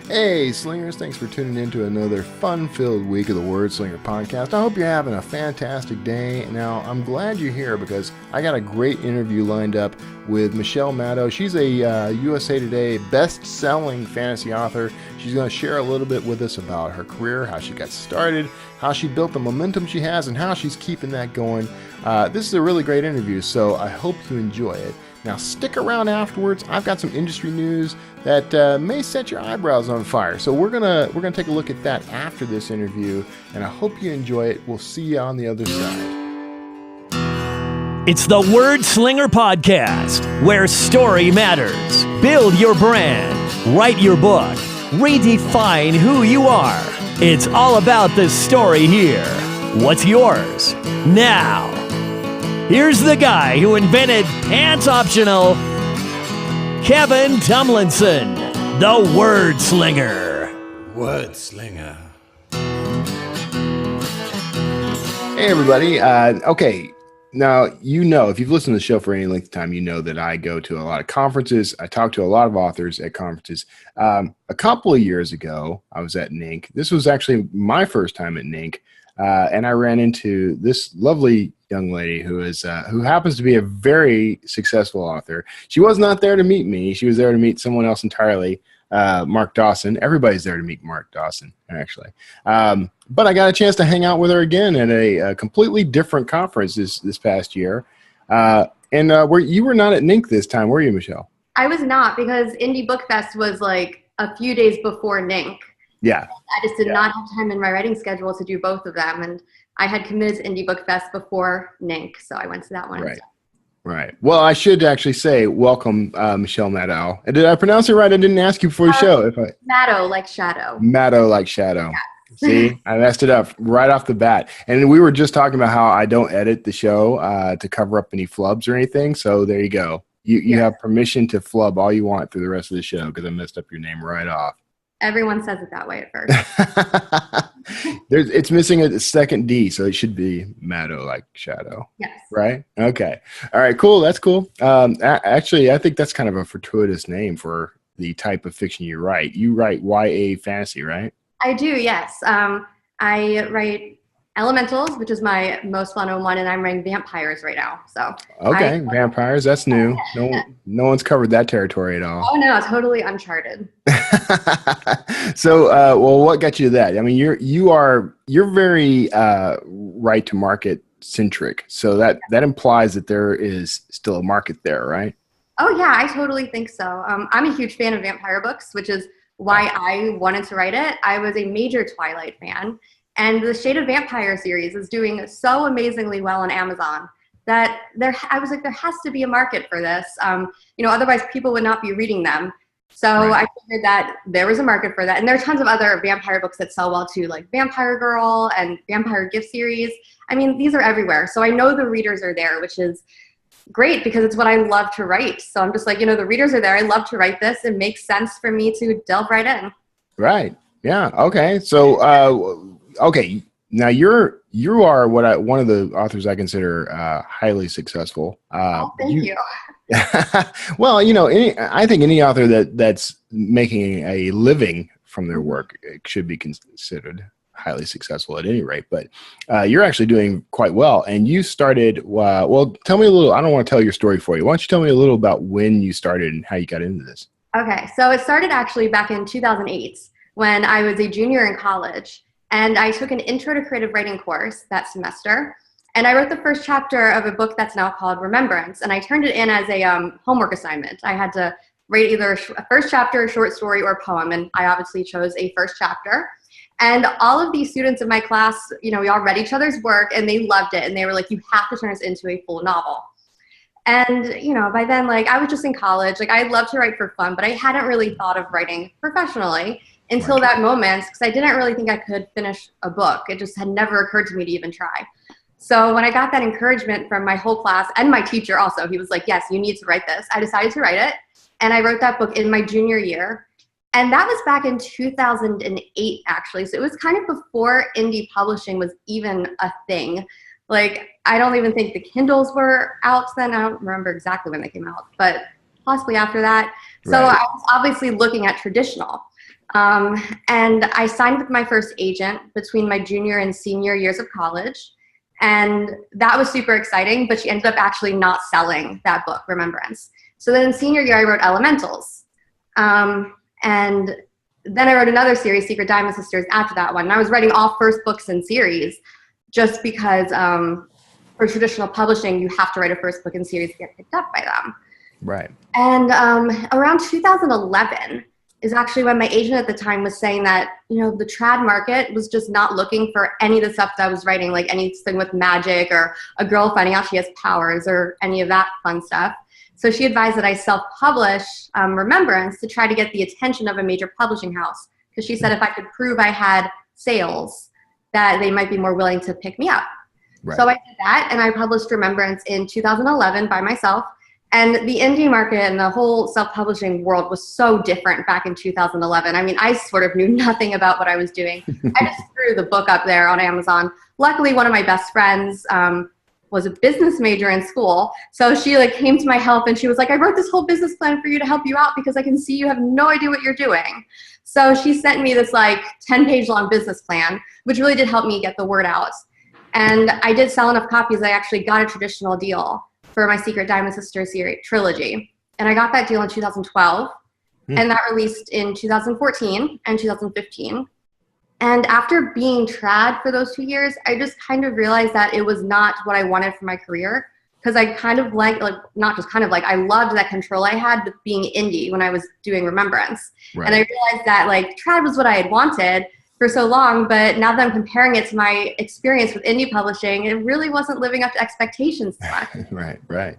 Hey, Slingers, thanks for tuning in to another fun-filled week of the Wordslinger podcast. I hope you're having a fantastic day. Now, I'm glad you're here because I got a great interview lined up with Michelle Madow. She's a USA Today best-selling fantasy author. She's going to share a little bit with us about her career, how she got started, how she built the momentum she has, and how she's keeping that going. This is a really great interview, so I hope you enjoy it. Now stick around afterwards. I've got some industry news that may set your eyebrows on fire. So we're gonna take a look at that after this interview, and I hope you enjoy it. We'll see you on the other side. It's the Wordslinger podcast, where story matters. Build your brand, write your book, redefine who you are. It's all about the story here. What's yours? Now, here's the guy who invented pants optional, Kevin Tomlinson, the Wordslinger. Wordslinger. Hey everybody. Okay, now if you've listened to the show for any length of time, you know that I go to a lot of conferences. I talk to a lot of authors at conferences. A couple of years ago, I was at NINC. This was actually my first time at NINC. And I ran into this lovely young lady who happens to be a very successful author. She was not there to meet me. She was there to meet someone else entirely, Mark Dawson. Everybody's there to meet Mark Dawson, actually. But I got a chance to hang out with her again at a completely different conference this past year. You were not at NINC this time, were you, Michelle? I was not, because Indie Book Fest was like a few days before NINC. Yeah. I just did not have time in my writing schedule to do both of them. And I had committed to Indie Book Fest before NINC, so I went to that one. Right. Right. Well, I should actually say welcome, Michelle Madow. And did I pronounce it right? I didn't ask you before the show. Madow, like shadow. Madow, like shadow. Yes. See, I messed it up right off the bat. And we were just talking about how I don't edit the show to cover up any flubs or anything. So there you go. You have permission to flub all you want through the rest of the show because I messed up your name right off. Everyone says it that way at first. It's missing a second D, so it should be Madow, like shadow. Yes. Right? Okay. All right, cool. That's cool. Actually, I think that's kind of a fortuitous name for the type of fiction you write. You write YA fantasy, right? I do, yes. I write Elementals, which is my most well-known one, and I'm writing vampires right now. So okay, vampires, that's new. No one's covered that territory at all. Oh no, totally uncharted. So, well, what got you to that? I mean, you're very right to market centric. So that implies that there is still a market there, right? Oh yeah, I totally think so. I'm a huge fan of vampire books, which is why I wanted to write it. I was a major Twilight fan. And the Shade of Vampire series is doing so amazingly well on Amazon that I was like, there has to be a market for this. Otherwise people would not be reading them. So I figured that there was a market for that. And there are tons of other vampire books that sell well too, like Vampire Girl and Vampire Gift Series. I mean, these are everywhere. So I know the readers are there, which is great because it's what I love to write. So I'm just like, the readers are there. I love to write this. It makes sense for me to delve right in. Right. Yeah. Okay. So, okay, now you are one of the authors I consider highly successful. Thank you. Well, I think any author that's making a living from their work should be considered highly successful at any rate. But you're actually doing quite well, and you started. Well, tell me a little. I don't want to tell your story for you. Why don't you tell me a little about when you started and how you got into this? Okay, so it started actually back in 2008 when I was a junior in college. And I took an Intro to Creative Writing course that semester. And I wrote the first chapter of a book that's now called Remembrance. And I turned it in as a homework assignment. I had to write either a first chapter, a short story, or a poem. And I obviously chose a first chapter. And all of these students in my class, we all read each other's work and they loved it. And they were like, you have to turn this into a full novel. And, by then, I was just in college. I loved to write for fun, but I hadn't really thought of writing professionally until that moment, because I didn't really think I could finish a book. It just had never occurred to me to even try. So when I got that encouragement from my whole class and my teacher also, he was like, yes, you need to write this. I decided to write it. And I wrote that book in my junior year. And that was back in 2008, actually. So it was kind of before indie publishing was even a thing. I don't even think the Kindles were out then. I don't remember exactly when they came out. But possibly after that. So Right. I was obviously looking at traditional. And I signed with my first agent between my junior and senior years of college. And that was super exciting, but she ended up actually not selling that book, Remembrance. So then in senior year, I wrote Elementals. And then I wrote another series, Secret Diamond Sisters, after that one. And I was writing all first books in series just because for traditional publishing, you have to write a first book in series to get picked up by them. Right. And around 2011 is actually when my agent at the time was saying that, the trad market was just not looking for any of the stuff that I was writing, like anything with magic or a girl finding out she has powers or any of that fun stuff. So she advised that I self-publish Remembrance to try to get the attention of a major publishing house, because she said if I could prove I had sales, that they might be more willing to pick me up. Right. So I did that, and I published Remembrance in 2011 by myself. And the indie market and the whole self-publishing world was so different back in 2011. I mean, I sort of knew nothing about what I was doing. I just threw the book up there on Amazon. Luckily, one of my best friends was a business major in school. So she came to my help, and she was like, I wrote this whole business plan for you to help you out because I can see you have no idea what you're doing. So she sent me this 10-page long business plan, which really did help me get the word out. And I did sell enough copies. I actually got a traditional deal for my Secret Diamond Sisters series trilogy. And I got that deal in 2012. And that released in 2014 and 2015. And after being trad for those 2 years, I just kind of realized that it was not what I wanted for my career. Because I kind of I loved that control I had with being indie when I was doing Remembrance. Right. And I realized that trad was what I had wanted for so long, but now that I'm comparing it to my experience with indie publishing, it really wasn't living up to expectations so much. Right.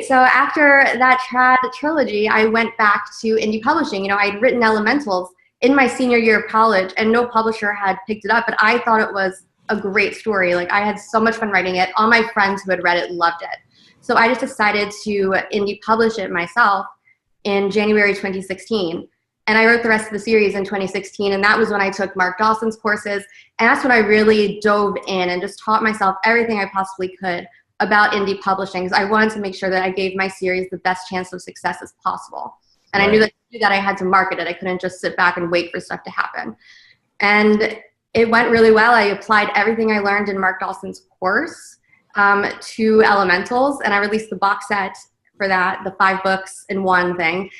So after that trad trilogy, I went back to indie publishing. I'd written Elementals in my senior year of college, and no publisher had picked it up, but I thought it was a great story. I had so much fun writing it. All my friends who had read it loved it. So I just decided to indie publish it myself in January 2016. And I wrote the rest of the series in 2016, and that was when I took Mark Dawson's courses, and that's when I really dove in and just taught myself everything I possibly could about indie publishing, because I wanted to make sure that I gave my series the best chance of success as possible. And I knew that to do that I had to market it. I couldn't just sit back and wait for stuff to happen. And it went really well. I applied everything I learned in Mark Dawson's course to Elementals, and I released the box set for that, the 5 books in one thing,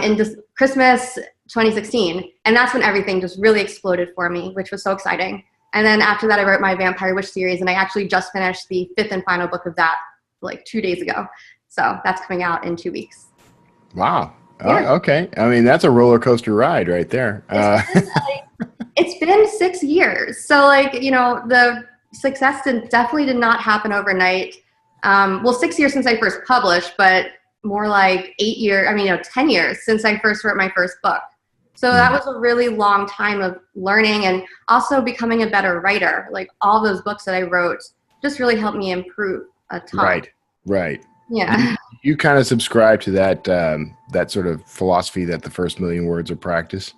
in just Christmas 2016. And that's when everything just really exploded for me, which was so exciting. And then after that, I wrote my Vampire Wish series, and I actually just finished the 5th and final book of that 2 days ago. So that's coming out in 2 weeks. Wow. Yeah. Okay. I mean, that's a roller coaster ride right there. It's been 6 years. So the success definitely did not happen overnight. 6 years since I first published, but more 10 years since I first wrote my first book. So that was a really long time of learning and also becoming a better writer. All those books that I wrote just really helped me improve a ton. Right. Yeah. You kind of subscribe to that sort of philosophy that the first million words are practice?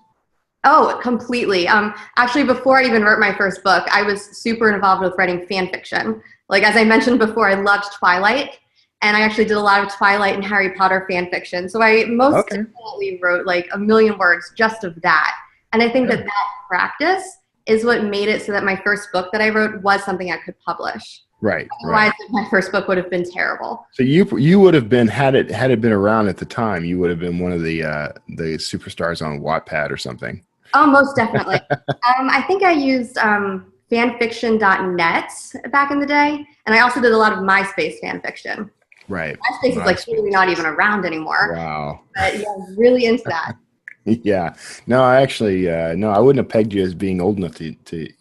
Oh, completely. Actually, before I even wrote my first book, I was super involved with writing fan fiction. As I mentioned before, I loved Twilight, and I actually did a lot of Twilight and Harry Potter fan fiction. So I most definitely wrote 1 million words just of that. And I think that practice is what made it so that my first book that I wrote was something I could publish. Right. Otherwise, my first book would have been terrible. So you would have been, had it been around at the time, you would have been one of the superstars on Wattpad or something. Oh, most definitely. I think I used fanfiction.net back in the day, and I also did a lot of MySpace fanfiction. Right. MySpace is really not even around anymore. Wow. But yeah, I was really into that. Yeah. No, I actually, I wouldn't have pegged you as being old enough to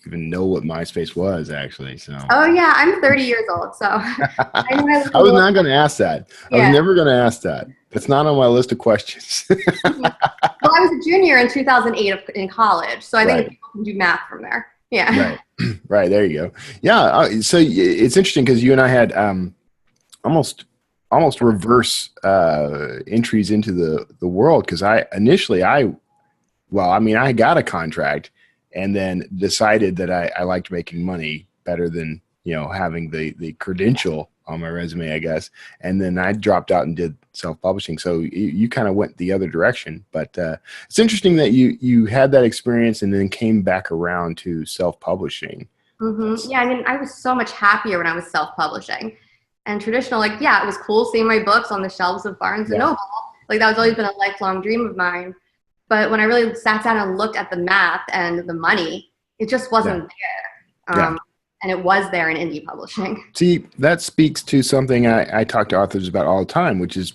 even know what MySpace was, actually. So. Oh, yeah. I'm 30 years old, so. I was not going to ask that. Yeah. I was never going to ask that. That's not on my list of questions. Well, I was a junior in 2008 in college, so I think people can do math from there. Yeah. Right. There you go. Yeah. So it's interesting because you and I had almost reverse entries into the world, because I got a contract and then decided that I liked making money better than having the credential on my resume, I guess. And then I dropped out and did self-publishing. So you kind of went the other direction. But it's interesting that you had that experience and then came back around to self-publishing. Yeah, I mean, I was so much happier when I was self-publishing. And traditional, like, yeah, it was cool seeing my books on the shelves of Barnes and Noble. Like, that was always been a lifelong dream of mine. But when I really sat down and looked at the math and the money, it just wasn't there. And it was there in indie publishing. See, that speaks to something I talk to authors about all the time, which is,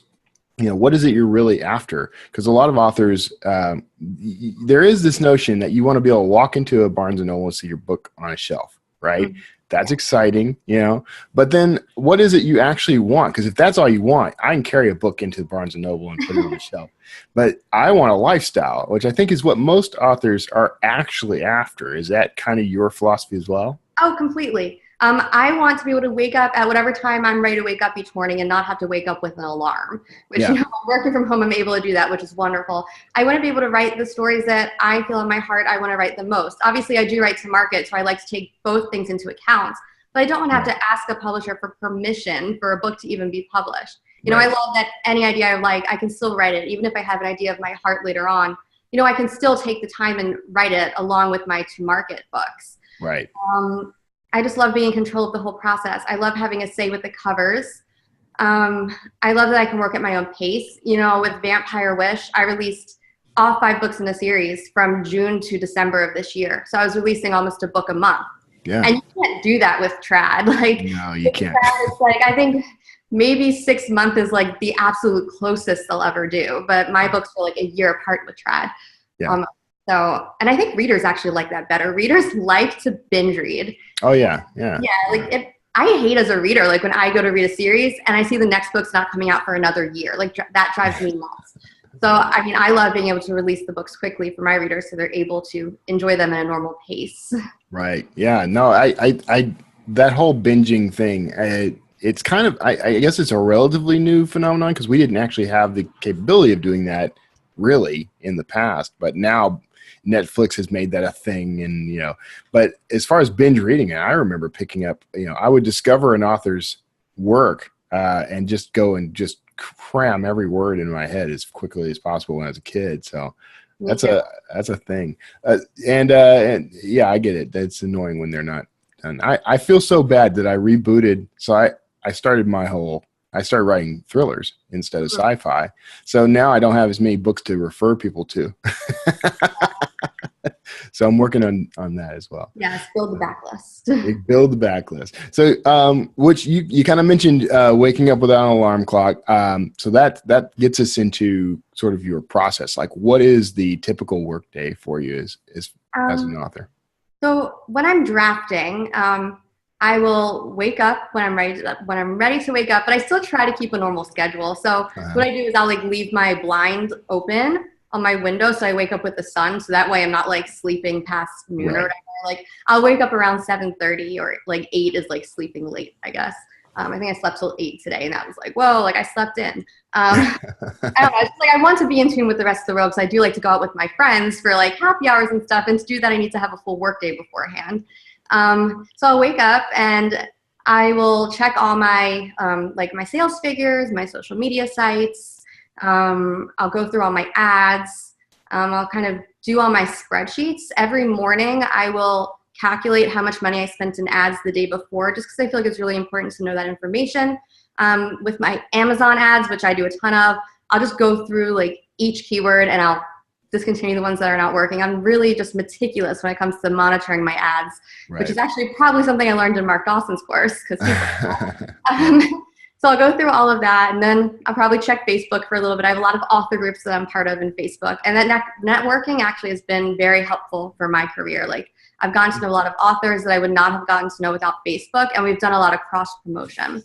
what is it you're really after? Because a lot of authors, there is this notion that you want to be able to walk into a Barnes and Noble and see your book on a shelf, right? That's exciting, but then what is it you actually want? Because if that's all you want, I can carry a book into Barnes and Noble and put it on the shelf. But I want a lifestyle, which I think is what most authors are actually after. Is that kind of your philosophy as well? Oh, completely. I want to be able to wake up at whatever time I'm ready to wake up each morning and not have to wake up with an alarm, which, I'm working from home, I'm able to do that, which is wonderful. I want to be able to write the stories that I feel in my heart I want to write the most. Obviously, I do write to market, so I like to take both things into account, but I don't want to have to ask a publisher for permission for a book to even be published. I love that any idea I like, I can still write it, even if I have an idea of my heart later on. I can still take the time and write it along with my to-market books. Right. I just love being in control of the whole process. I love having a say with the covers. I love that I can work at my own pace. With Vampire Wish, I released all 5 books in the series from June to December of this year. So I was releasing almost a book a month. Yeah. And you can't do that with trad. No, you can't. It's I think maybe 6 months is the absolute closest they'll ever do. But my books were a year apart with trad. Yeah. And I think readers actually like that better. Readers like to binge read. Oh, yeah. I hate as a reader, when I go to read a series and I see the next book's not coming out for another year. That drives me nuts. So, I love being able to release the books quickly for my readers so they're able to enjoy them at a normal pace. Right. Yeah. No, I that whole binging thing, it's kind of, I guess it's a relatively new phenomenon because we didn't actually have the capability of doing that really in the past. But now Netflix has made that a thing. And, but as far as binge reading, I remember picking up, I would discover an author's work and just go and just cram every word in my head as quickly as possible when I was a kid. So that's a thing. And yeah, I get it. That's annoying when they're not done. I feel so bad that I rebooted. So I started writing thrillers instead of sci-fi. So now I don't have as many books to refer people to. So I'm working on that as well. Yes, build the backlist. Build the backlist. So, which you kind of mentioned waking up without an alarm clock. So that gets us into sort of your process. What is the typical workday for you as an author? So when I'm drafting, I will wake up when I'm ready to wake up, but I still try to keep a normal schedule. So what I do is I'll leave my blinds open on my window so I wake up with the sun. So that way I'm not sleeping past noon or whatever. I'll wake up around 7:30 or 8 is sleeping late, I guess. I think I slept till 8 today and that was whoa, I slept in. I don't know. It's I want to be in tune with the rest of the world because I do like to go out with my friends for happy hours and stuff. And to do that, I need to have a full work day beforehand. So I'll wake up and I will check all my, my sales figures, my social media sites. I'll go through all my ads. I'll kind of do all my spreadsheets. Every morning I will calculate how much money I spent in ads the day before, just because I feel it's really important to know that information. With my Amazon ads, which I do a ton of, I'll just go through each keyword and I'll discontinue the ones that are not working. I'm really just meticulous when it comes to monitoring my ads, which is actually probably something I learned in Mark Dawson's course. So I'll go through all of that, and then I'll probably check Facebook for a little bit. I have a lot of author groups that I'm part of in Facebook, and that networking actually has been very helpful for my career. I've gotten to know a lot of authors that I would not have gotten to know without Facebook, and we've done a lot of cross-promotion.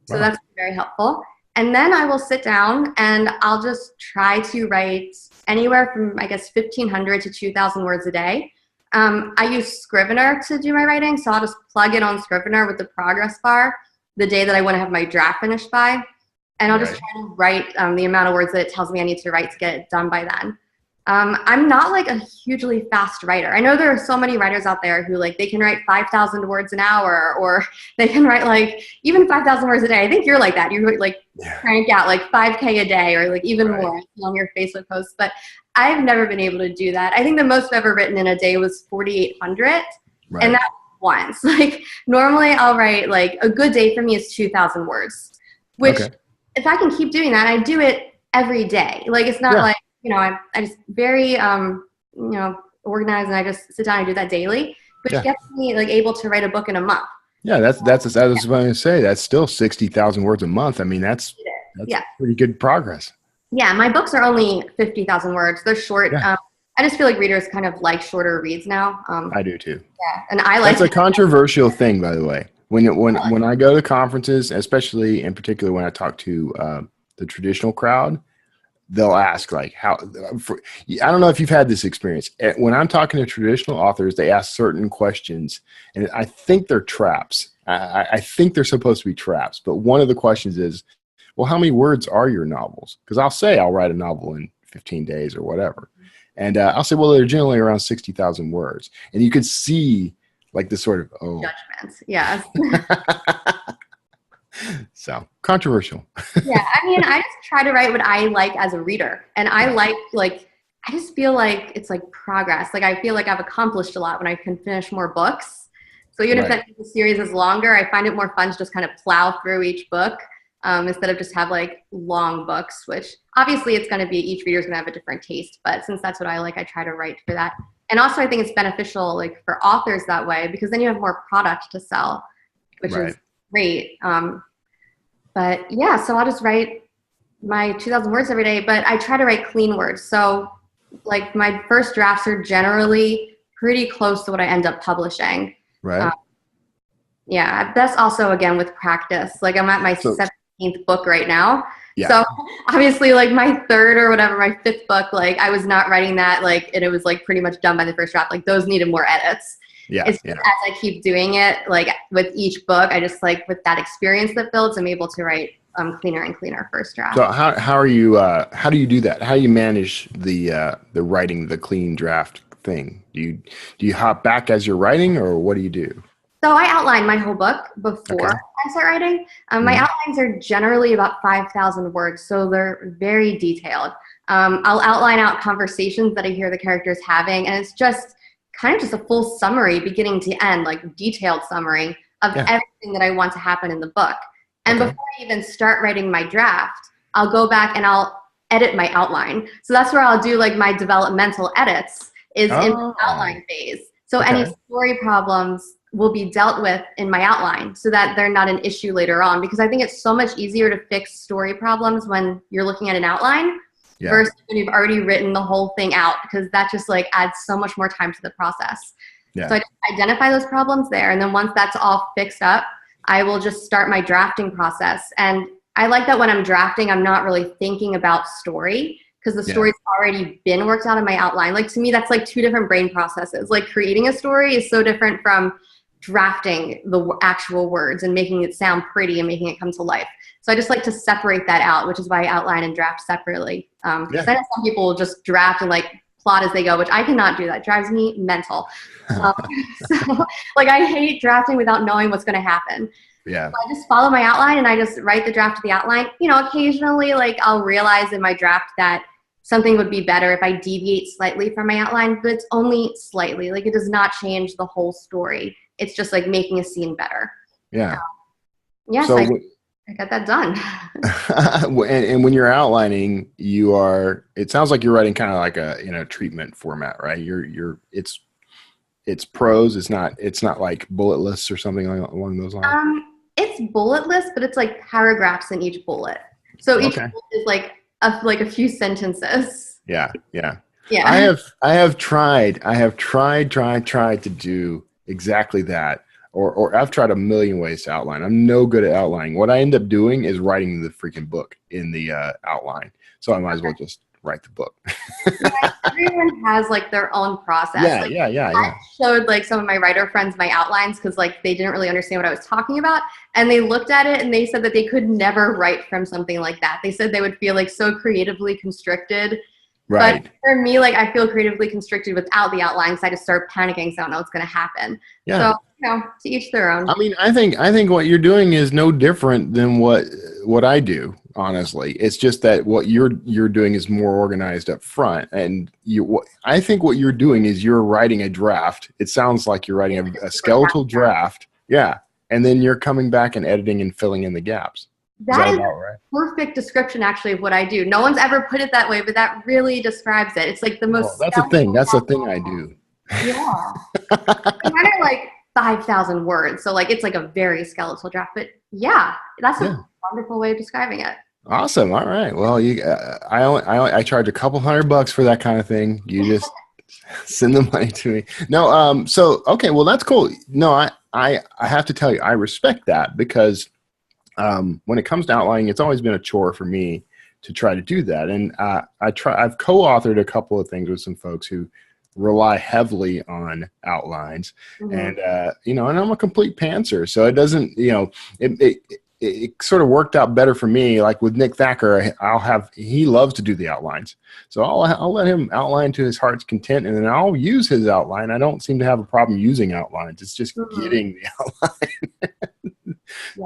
So that's very helpful. And then I will sit down and I'll just try to write anywhere from, 1,500 to 2,000 words a day. I use Scrivener to do my writing, so I'll just plug it on Scrivener with the progress bar the day that I want to have my draft finished by. And I'll just try to write the amount of words that it tells me I need to write to get it done by then. I'm not like a hugely fast writer. I know there are so many writers out there who like they can write 5,000 words an hour, or they can write like even 5,000 words a day. I think you're like that. You like crank out like 5K a day, or like even more on your Facebook posts. But I've never been able to do that. I think the most I've ever written in a day was 4,800, and that once. Like normally I'll write like a good day for me is 2,000 words, which if I can keep doing that, I do it every day. Like it's not like, you know, I just very, you know, organized, and I just sit down and do that daily, which gets me like able to write a book in a month. Yeah, I was going to say, that's still 60,000 words a month. I mean, that's pretty good progress. Yeah, my books are only 50,000 words. They're short. I just feel like readers kind of like shorter reads now. I do too. Yeah, and I like. That's a controversial thing, by the way. When I go to conferences, especially in particular when I talk to the traditional crowd, they'll ask like I don't know if you've had this experience. When I'm talking to traditional authors, they ask certain questions, and I think they're traps. I think they're supposed to be traps. But one of the questions is, well, how many words are your novels? Because I'll say I'll write a novel in 15 days or whatever. And I'll say, well, they're generally around 60,000 words. And you could see like this sort of, judgments. Yeah. So controversial. Yeah, I mean, I just try to write what I like as a reader, and I I just feel like it's like progress. Like I feel like I've accomplished a lot when I can finish more books. So even if that series is longer, I find it more fun to just kind of plow through each book instead of just have like long books. Which obviously it's going to be, each reader's going to have a different taste, but since that's what I like, I try to write for that. And also I think it's beneficial like for authors that way, because then you have more product to sell, which is great. But yeah, so I'll just write my 2,000 words every day, but I try to write clean words. So like my first drafts are generally pretty close to what I end up publishing. Right. Yeah, that's also again with practice. Like I'm at my 17th book right now. Yeah. So obviously like my third or whatever, my fifth book, like I was not writing that like, and it was like pretty much done by the first draft. Like those needed more edits. As I keep doing it, like with each book, I just like with that experience that builds, I'm able to write cleaner and cleaner first draft. So how do you do that? How do you manage the writing the clean draft thing? Do you hop back as you're writing, or what do you do? So I outline my whole book before I start writing. My outlines are generally about 5,000 words, so they're very detailed. I'll outline out conversations that I hear the characters having, and it's just kind of just a full summary beginning to end, like detailed summary of everything that I want to happen in the book. And before I even start writing my draft, I'll go back and I'll edit my outline. So that's where I'll do like my developmental edits is in the outline phase. So any story problems will be dealt with in my outline so that they're not an issue later on, because I think it's so much easier to fix story problems when you're looking at an outline versus when you've already written the whole thing out, because that just like adds so much more time to the process. So I just identify those problems there, and then once that's all fixed up, I will just start my drafting process. And I like that when I'm drafting, I'm not really thinking about story, because the story's already been worked out in my outline. Like to me, that's like two different brain processes. Like creating a story is so different from drafting the actual words and making it sound pretty and making it come to life. So I just like to separate that out, which is why I outline and draft separately. Because I know some people will just draft and like plot as they go, which I cannot do. That drives me mental. So like I hate drafting without knowing what's going to happen. So I just follow my outline and I just write the draft of the outline. You know, occasionally like I'll realize in my draft that something would be better if I deviate slightly from my outline, but it's only slightly. Like it does not change the whole story. It's just like making a scene better. So I got that done. And when you're outlining, it sounds like you're writing kind of like a treatment format, right? It's prose. It's not like bullet lists or something along those lines. It's bullet lists, but it's like paragraphs in each bullet. So each bullet is like a few sentences. Yeah. I have tried to do exactly that. Or I've tried a million ways to outline. I'm no good at outlining. What I end up doing is writing the freaking book in the outline. So I might as well just write the book. Everyone has like their own process. I showed like some of my writer friends my outlines because like they didn't really understand what I was talking about. And they looked at it and they said that they could never write from something like that. They said they would feel like so creatively constricted Right. But for me, like, I feel creatively constricted without the outline because I just start panicking because I don't know what's going to happen. Yeah. So, to each their own. I mean, I think what you're doing is no different than what I do. Honestly, it's just that what you're doing is more organized up front, and I think what you're doing is you're writing a draft. It sounds like you're writing a skeletal draft, yeah, and then you're coming back and editing and filling in the gaps. That is about right? Perfect description, actually, of what I do. No one's ever put it that way, but that really describes it. It's like the most. Well, that's a thing. That's a thing I do. Yeah. Mine are like 5,000 words, so like it's like a very skeletal draft. But yeah, that's a wonderful way of describing it. Awesome. All right. Well, I charge a couple $100 for that kind of thing. You just send the money to me. No. So okay. Well, that's cool. No, I have to tell you, I respect that because when it comes to outlining, it's always been a chore for me to try to do that. And I've co-authored a couple of things with some folks who rely heavily on outlines, and and I'm a complete pantser, so it doesn't, it sort of worked out better for me. Like with Nick Thacker, he loves to do the outlines, so I'll let him outline to his heart's content, and then I'll use his outline. I don't seem to have a problem using outlines. It's just getting the outline.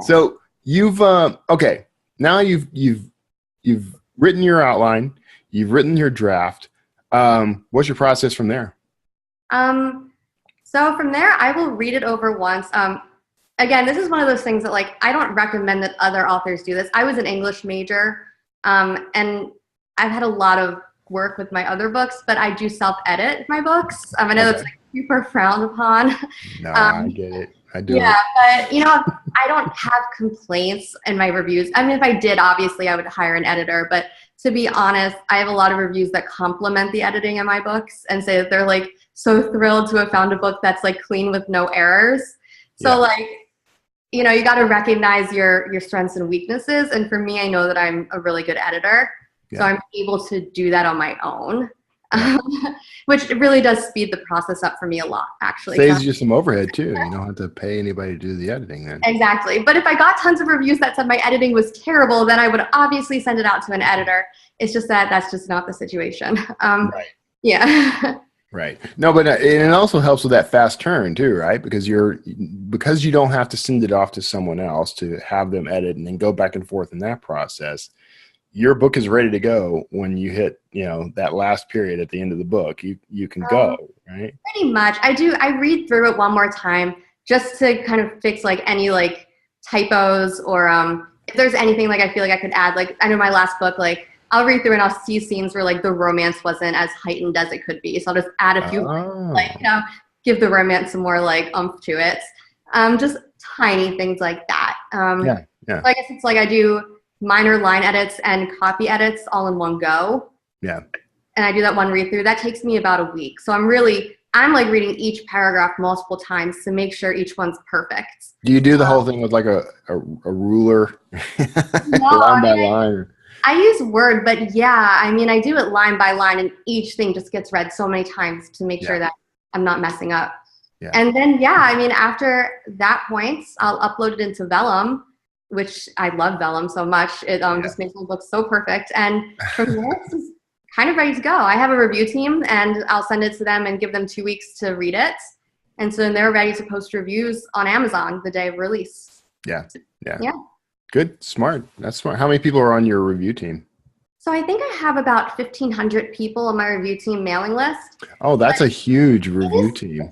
So you've okay, now you've written your outline, you've written your draft. What's your process from there? So from there, I will read it over once. Again, this is one of those things that, like, I don't recommend that other authors do this. I was an English major, and I've had a lot of work with my other books, but I do self-edit my books. I know that's like super frowned upon. No, I get it. I do. Yeah, but I don't have complaints in my reviews. I mean, if I did, obviously I would hire an editor, but to be honest, I have a lot of reviews that compliment the editing in my books and say that they're like so thrilled to have found a book that's like clean with no errors. So like, you got to recognize your strengths and weaknesses. And for me, I know that I'm a really good editor, so I'm able to do that on my own. Which really does speed the process up for me a lot, actually. Saves you some overhead too. You don't have to pay anybody to do the editing then. Exactly. But if I got tons of reviews that said my editing was terrible, then I would obviously send it out to an editor. It's just that's just not the situation. Right. Yeah. Right. No, but it also helps with that fast turn too, right? Because you don't have to send it off to someone else to have them edit and then go back and forth in that process. Your book is ready to go when you hit, that last period at the end of the book. You can go, right? Pretty much. I read through it one more time just to kind of fix like any like typos or if there's anything like I feel like I could add. Like I know my last book, like I'll read through and I'll see scenes where like the romance wasn't as heightened as it could be. So I'll just add a few give the romance some more like oomph to it. Just tiny things like that. So I guess it's like I do minor line edits and copy edits all in one go. Yeah. And I do that one read through. That takes me about a week. So I'm like reading each paragraph multiple times to make sure each one's perfect. Do you do the whole thing with like a ruler? No, line by line? I use Word, but I do it line by line, and each thing just gets read so many times to make sure that I'm not messing up. Yeah. And then, after that point, I'll upload it into Vellum, which I love Vellum so much. It just makes my book so perfect. And from there, it's just kind of ready to go. I have a review team, and I'll send it to them and give them 2 weeks to read it. And so then they're ready to post reviews on Amazon the day of release. Yeah. Good. Smart. That's smart. How many people are on your review team? So I think I have about 1,500 people on my review team mailing list. Oh, that's a huge review team.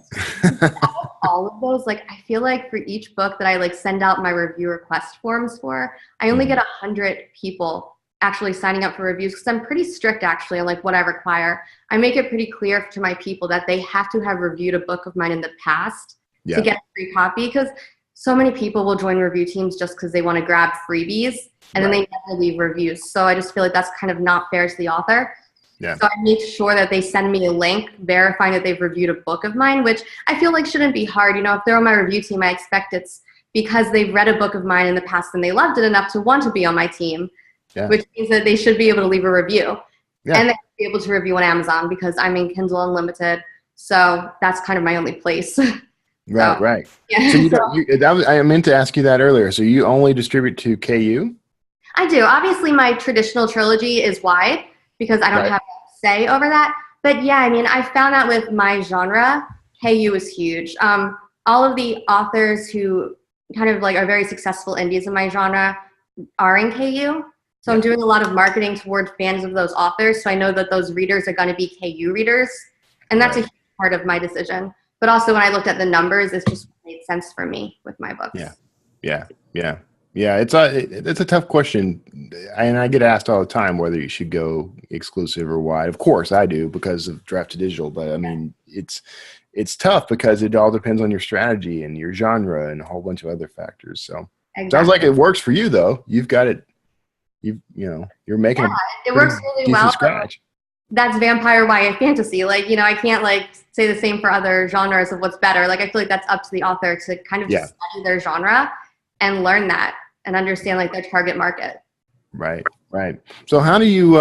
All of those, like I feel like for each book that I like send out my review request forms for, I only get 100 people actually signing up for reviews because I'm pretty strict actually on like what I require. I make it pretty clear to my people that they have to have reviewed a book of mine in the past to get a free copy, because so many people will join review teams just because they want to grab freebies and then they never leave reviews. So I just feel like that's kind of not fair to the author. Yeah. So I make sure that they send me a link verifying that they've reviewed a book of mine, which I feel like shouldn't be hard. If they're on my review team, I expect it's because they've read a book of mine in the past and they loved it enough to want to be on my team, which means that they should be able to leave a review. Yeah. And they should be able to review on Amazon because I'm in Kindle Unlimited. So that's kind of my only place. Right. Yeah. So I meant to ask you that earlier. So you only distribute to KU? I do. Obviously, my traditional trilogy is wide because I don't have say over that. But yeah, I mean, I found that with my genre, KU is huge. All of the authors who kind of like are very successful indies in my genre are in KU. So I'm doing a lot of marketing toward fans of those authors. So I know that those readers are going to be KU readers. And that's a huge part of my decision. But also when I looked at the numbers, it just made sense for me with my books. Yeah. It's a tough question. And I get asked all the time whether you should go exclusive or wide. Of course I do because of Draft to Digital. But I mean, it's tough because it all depends on your strategy and your genre and a whole bunch of other factors. So sounds like it works for you though. You've got it. You're making it works really well. Scratch. That's vampire YA fantasy. Like, I can't like say the same for other genres of what's better. Like, I feel like that's up to the author to kind of just study their genre and learn that and understand like their target market. Right. So how do you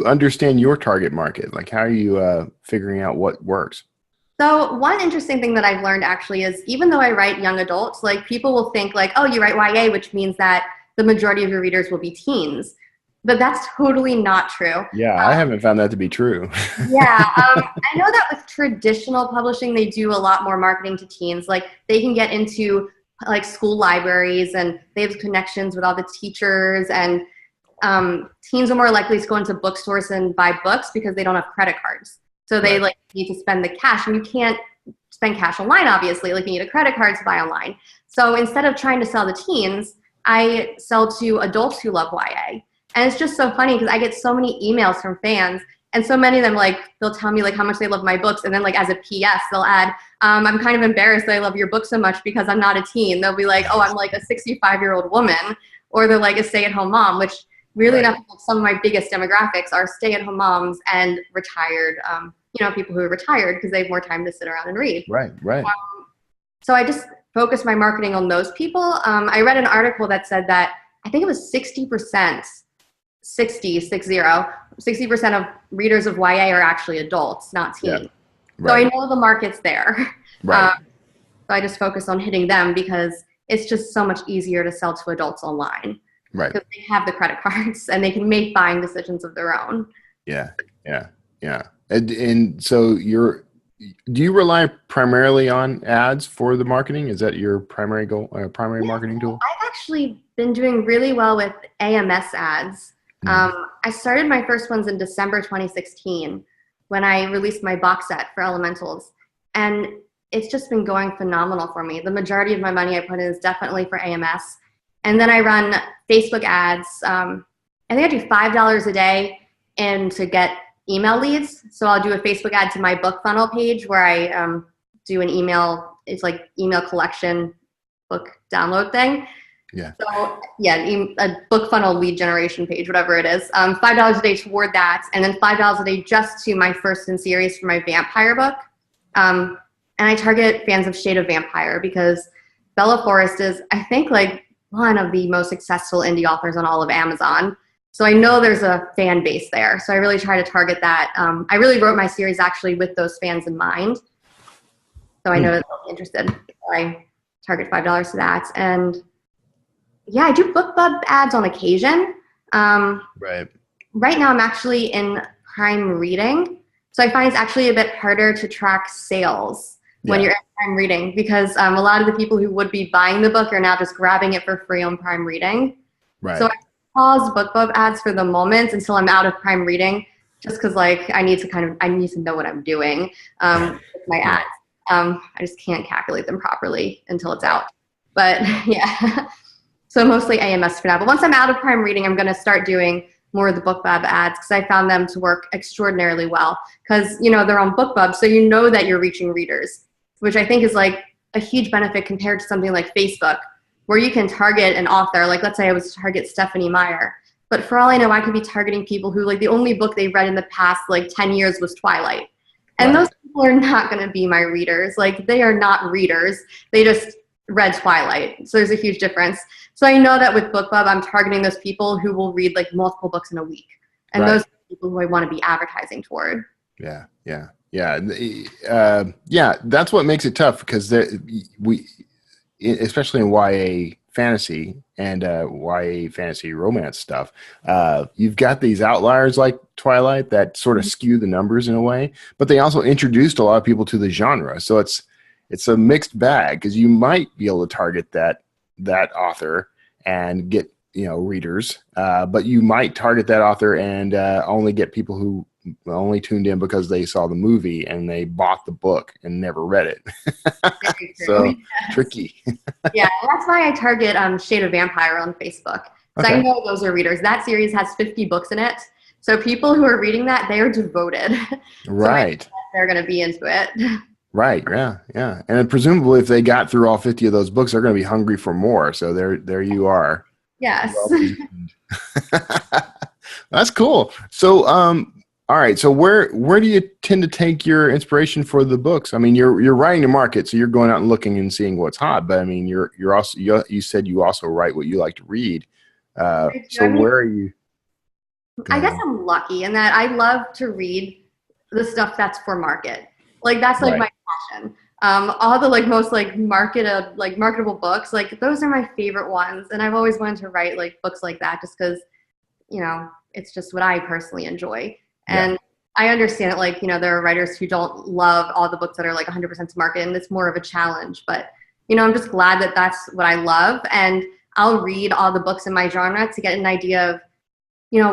understand your target market? Like, how are you figuring out what works? So one interesting thing that I've learned actually is even though I write young adults, like people will think like, oh, you write YA, which means that the majority of your readers will be teens. But that's totally not true. Yeah, I haven't found that to be true. I know that with traditional publishing, they do a lot more marketing to teens. Like they can get into like school libraries and they have connections with all the teachers, and teens are more likely to go into bookstores and buy books because they don't have credit cards. So they like need to spend the cash, and you can't spend cash online, obviously. Like you need a credit card to buy online. So instead of trying to sell to teens, I sell to adults who love YA. And it's just so funny because I get so many emails from fans, and so many of them, like, they'll tell me like how much they love my books, and then like as a PS, they'll add, I'm kind of embarrassed that I love your book so much because I'm not a teen. They'll be like, oh, I'm like a 65-year-old woman, or they're like a stay-at-home mom, which really enough, some of my biggest demographics are stay-at-home moms and retired, people who are retired because they have more time to sit around and read. Right. So I just focus my marketing on those people. I read an article that said that I think it was 60% of readers of YA are actually adults, not teens. So I know the market's there. So I just focus on hitting them because it's just so much easier to sell to adults online. Right. Because they have the credit cards and they can make buying decisions of their own. Yeah. And so do you rely primarily on ads for the marketing? Is that your primary goal, primary marketing tool? I've actually been doing really well with AMS ads. I started my first ones in December 2016 when I released my box set for Elementals. And it's just been going phenomenal for me. The majority of my money I put in is definitely for AMS. And then I run Facebook ads. I think I do $5 a day to get email leads. So I'll do a Facebook ad to my book funnel page where I do an email, it's like email collection book download thing. Yeah. So a book funnel lead generation page, whatever it is. $5 a day toward that, and then $5 a day just to my first in series for my vampire book. And I target fans of Shade of Vampire because Bella Forrest is, I think, like one of the most successful indie authors on all of Amazon. So I know there's a fan base there. So I really try to target that. I really wrote my series actually with those fans in mind. So I know that they'll be interested. So I target $5 to that. And I do BookBub ads on occasion. Right now I'm actually in Prime Reading. So I find it's actually a bit harder to track sales when you're in Prime Reading because a lot of the people who would be buying the book are now just grabbing it for free on Prime Reading. Right. So I pause BookBub ads for the moment until I'm out of Prime Reading just because like I need to know what I'm doing with my ads. I just can't calculate them properly until it's out. But so mostly AMS for now. But once I'm out of Prime Reading, I'm going to start doing more of the BookBub ads because I found them to work extraordinarily well because, they're on BookBub, so you know that you're reaching readers, which I think is like a huge benefit compared to something like Facebook where you can target an author. Like let's say I was to target Stephanie Meyer, but for all I know, I could be targeting people who like the only book they read in the past like 10 years was Twilight. And those people are not going to be my readers. Like they are not readers. They just read Twilight. So there's a huge difference. So I know that with BookBub, I'm targeting those people who will read like multiple books in a week. And those are the people who I want to be advertising toward. Yeah. That's what makes it tough because especially in YA fantasy and YA fantasy romance stuff, you've got these outliers like Twilight that sort of skew the numbers in a way, but they also introduced a lot of people to the genre. So it's a mixed bag, because you might be able to target that author and get readers, but you might target that author and only get people who only tuned in because they saw the movie and they bought the book and never read it. So Yes. tricky. Yeah, that's why I target Shade of Vampire on Facebook. Because I know those are readers. That series has 50 books in it. So people who are reading that, they are devoted. Right. So they're going to be into it. Right. Yeah. Yeah. And then presumably if they got through all 50 of those books, they're going to be hungry for more. So there you are. Yes. That's cool. So, all right. So where do you tend to take your inspiration for the books? I mean, you're writing to market, so you're going out and looking and seeing what's hot. But I mean, you're also you said you also write what you like to read. So where are you? I guess I'm lucky in that I love to read the stuff that's for market. Like that's like my passion. All the most marketable books, like those are my favorite ones, and I've always wanted to write like books like that just because it's just what I personally enjoy. And I understand it, there are writers who don't love all the books that are like 100% to market, and it's more of a challenge. But, I'm just glad that that's what I love. And I'll read all the books in my genre to get an idea of,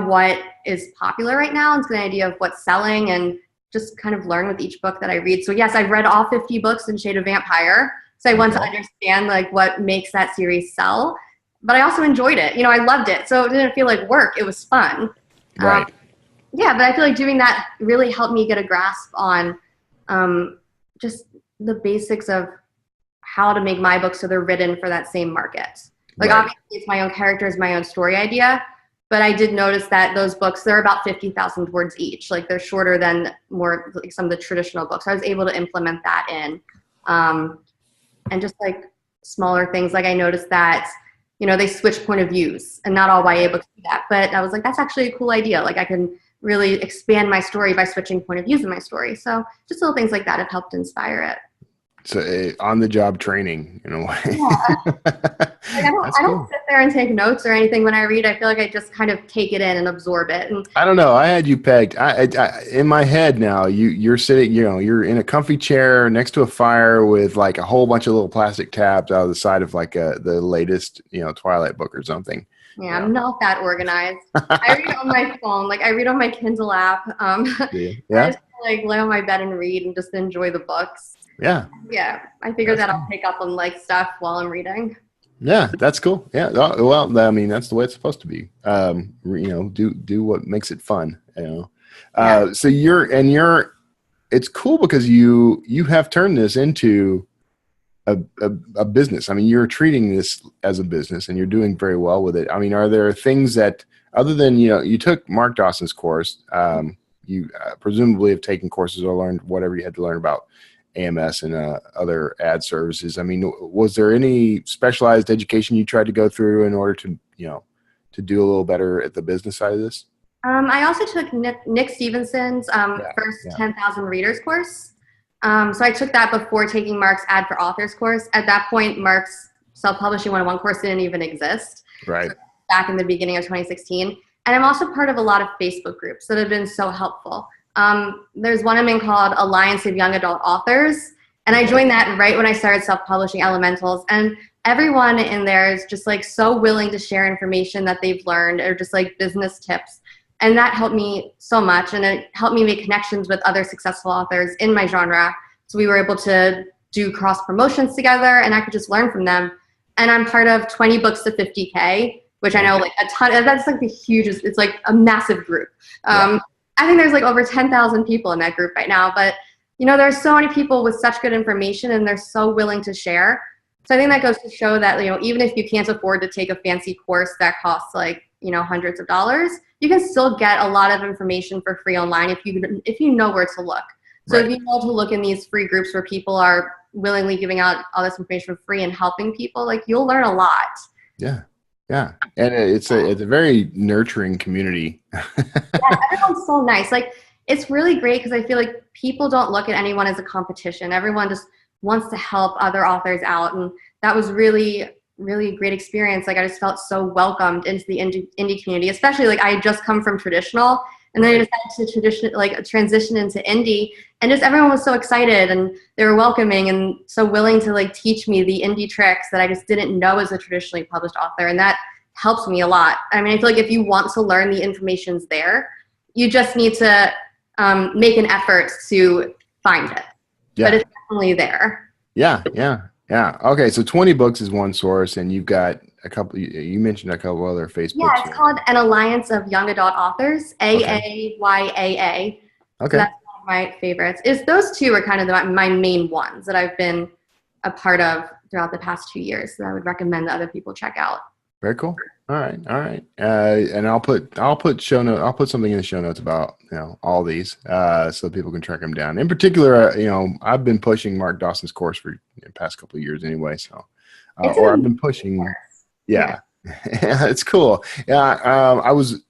what is popular right now, and to get an idea of what's selling, and just kind of learn with each book that I read. So yes, I've read all 50 books in Shade of Vampire. So I want to understand what makes that series sell. But I also enjoyed it. I loved it. So it didn't feel like work. It was fun. Right. Yeah, but I feel like doing that really helped me get a grasp on just the basics of how to make my books so they're written for that same market. Obviously, it's my own characters, my own story idea, but I did notice that those books, they're about 50,000 words each. They're shorter than more some of the traditional books. So I was able to implement that in. And just smaller things, I noticed that, they switch point of views, and not all YA books do that. But I was like, that's actually a cool idea. I can really expand my story by switching point of views in my story. So just little things like that have helped inspire it. So on-the-job training in a way. Yeah. I don't sit there and take notes or anything when I read. I feel like I just kind of take it in and absorb it. And I don't know. I had you pegged. I in my head now. You're sitting. You're in a comfy chair next to a fire with a whole bunch of little plastic tabs out of the side of the latest Twilight book or something. Yeah, I'm not that organized. I read on my phone. I read on my Kindle app. Yeah. I just lay on my bed and read and just enjoy the books. Yeah. Yeah, I figured that I'll pick up on stuff while I'm reading. Yeah, that's cool. Yeah, well, I mean, that's the way it's supposed to be. Do what makes it fun. So it's cool because you have turned this into a business. I mean, you're treating this as a business, and you're doing very well with it. I mean, are there things that, other than you took Mark Dawson's course, you presumably have taken courses or learned whatever you had to learn about AMS and other ad services. I mean, was there any specialized education you tried to go through in order to to do a little better at the business side of this? I also took Nick Stevenson's first 10,000 readers course. So I took that before taking Mark's Ad for Authors course. At that point, Mark's Self-Publishing 101 course didn't even exist. Right. So back in the beginning of 2016. And I'm also part of a lot of Facebook groups that have been so helpful. There's one I'm in called Alliance of Young Adult Authors. And I joined that right when I started self-publishing Elementals. And everyone in there is just so willing to share information that they've learned, or just business tips. And that helped me so much. And it helped me make connections with other successful authors in my genre. So we were able to do cross promotions together, and I could just learn from them. And I'm part of 20 books to 50K, which I know a ton, that's the hugest, it's a massive group. I think there's over 10,000 people in that group right now, but there's so many people with such good information, and they're so willing to share. So I think that goes to show that, even if you can't afford to take a fancy course that costs hundreds of dollars, you can still get a lot of information for free online if you know where to look. So if you know to look in these free groups where people are willingly giving out all this information for free and helping people, you'll learn a lot. Yeah. Yeah, and it's a very nurturing community. Yeah, everyone's so nice. It's really great because I feel like people don't look at anyone as a competition. Everyone just wants to help other authors out, and that was really really great experience. Like I just felt so welcomed into the indie community, especially like I had just come from traditional, and then I decided to transition into indie, and just everyone was so excited and they were welcoming and so willing to like teach me the indie tricks that I just didn't know as a traditionally published author, and that helps me a lot. I mean, I feel like if you want to learn, the information's there. You just need to make an effort to find it. Yeah. But it's definitely there. Yeah. Okay, so 20 books is one source, and you've got a couple. You mentioned a couple other Facebook. Yeah, it's called an Alliance of Young Adult Authors, AAYAA. Okay. So that's one of my favorites. Those two are kind of my main ones that I've been a part of throughout the past 2 years that I would recommend that other people check out. Very cool. All right. And I'll put something in the show notes about all these so people can track them down. In particular, I've been pushing Mark Dawson's course for the past couple of years anyway. So, I've been pushing. Yeah. It's cool. Yeah, I was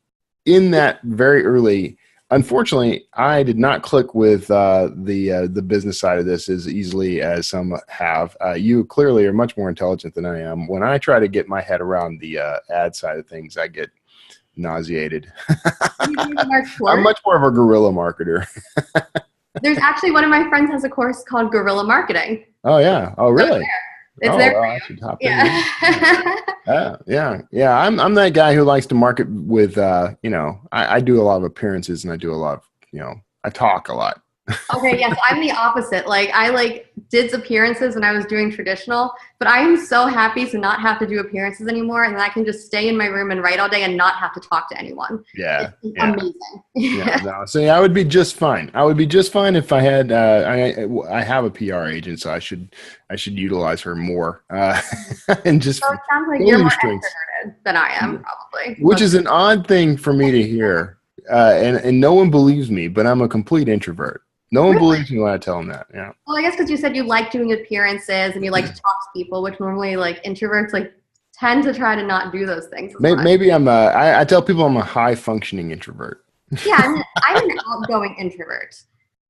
in that very early. Unfortunately, I did not click with the business side of this as easily as some have. You clearly are much more intelligent than I am. When I try to get my head around the ad side of things, I get nauseated. I'm much more of a guerrilla marketer. There's actually one of my friends has a course called Guerrilla Marketing. Oh, yeah. Oh, really? It's there. Well, I should hop in. Yeah. I'm that guy who likes to market with, I do a lot of appearances, and I do a lot of, I talk a lot. Okay, yes, I'm the opposite. Like I did appearances when I was doing traditional, but I am so happy to not have to do appearances anymore, and I can just stay in my room and write all day and not have to talk to anyone. Yeah, it's amazing. So I would be just fine. I would be just fine if I had. I have a PR agent, so I should utilize her more and just. So it sounds like you're more extroverted than I am, probably. Which is an odd thing for me to hear, and no one believes me, but I'm a complete introvert. No one believes me when I tell them that. Yeah. Well, I guess because you said you like doing appearances and you like to talk to people, which normally introverts tend to try to not do those things. Maybe I tell people I'm a high functioning introvert. Yeah, I'm an outgoing introvert.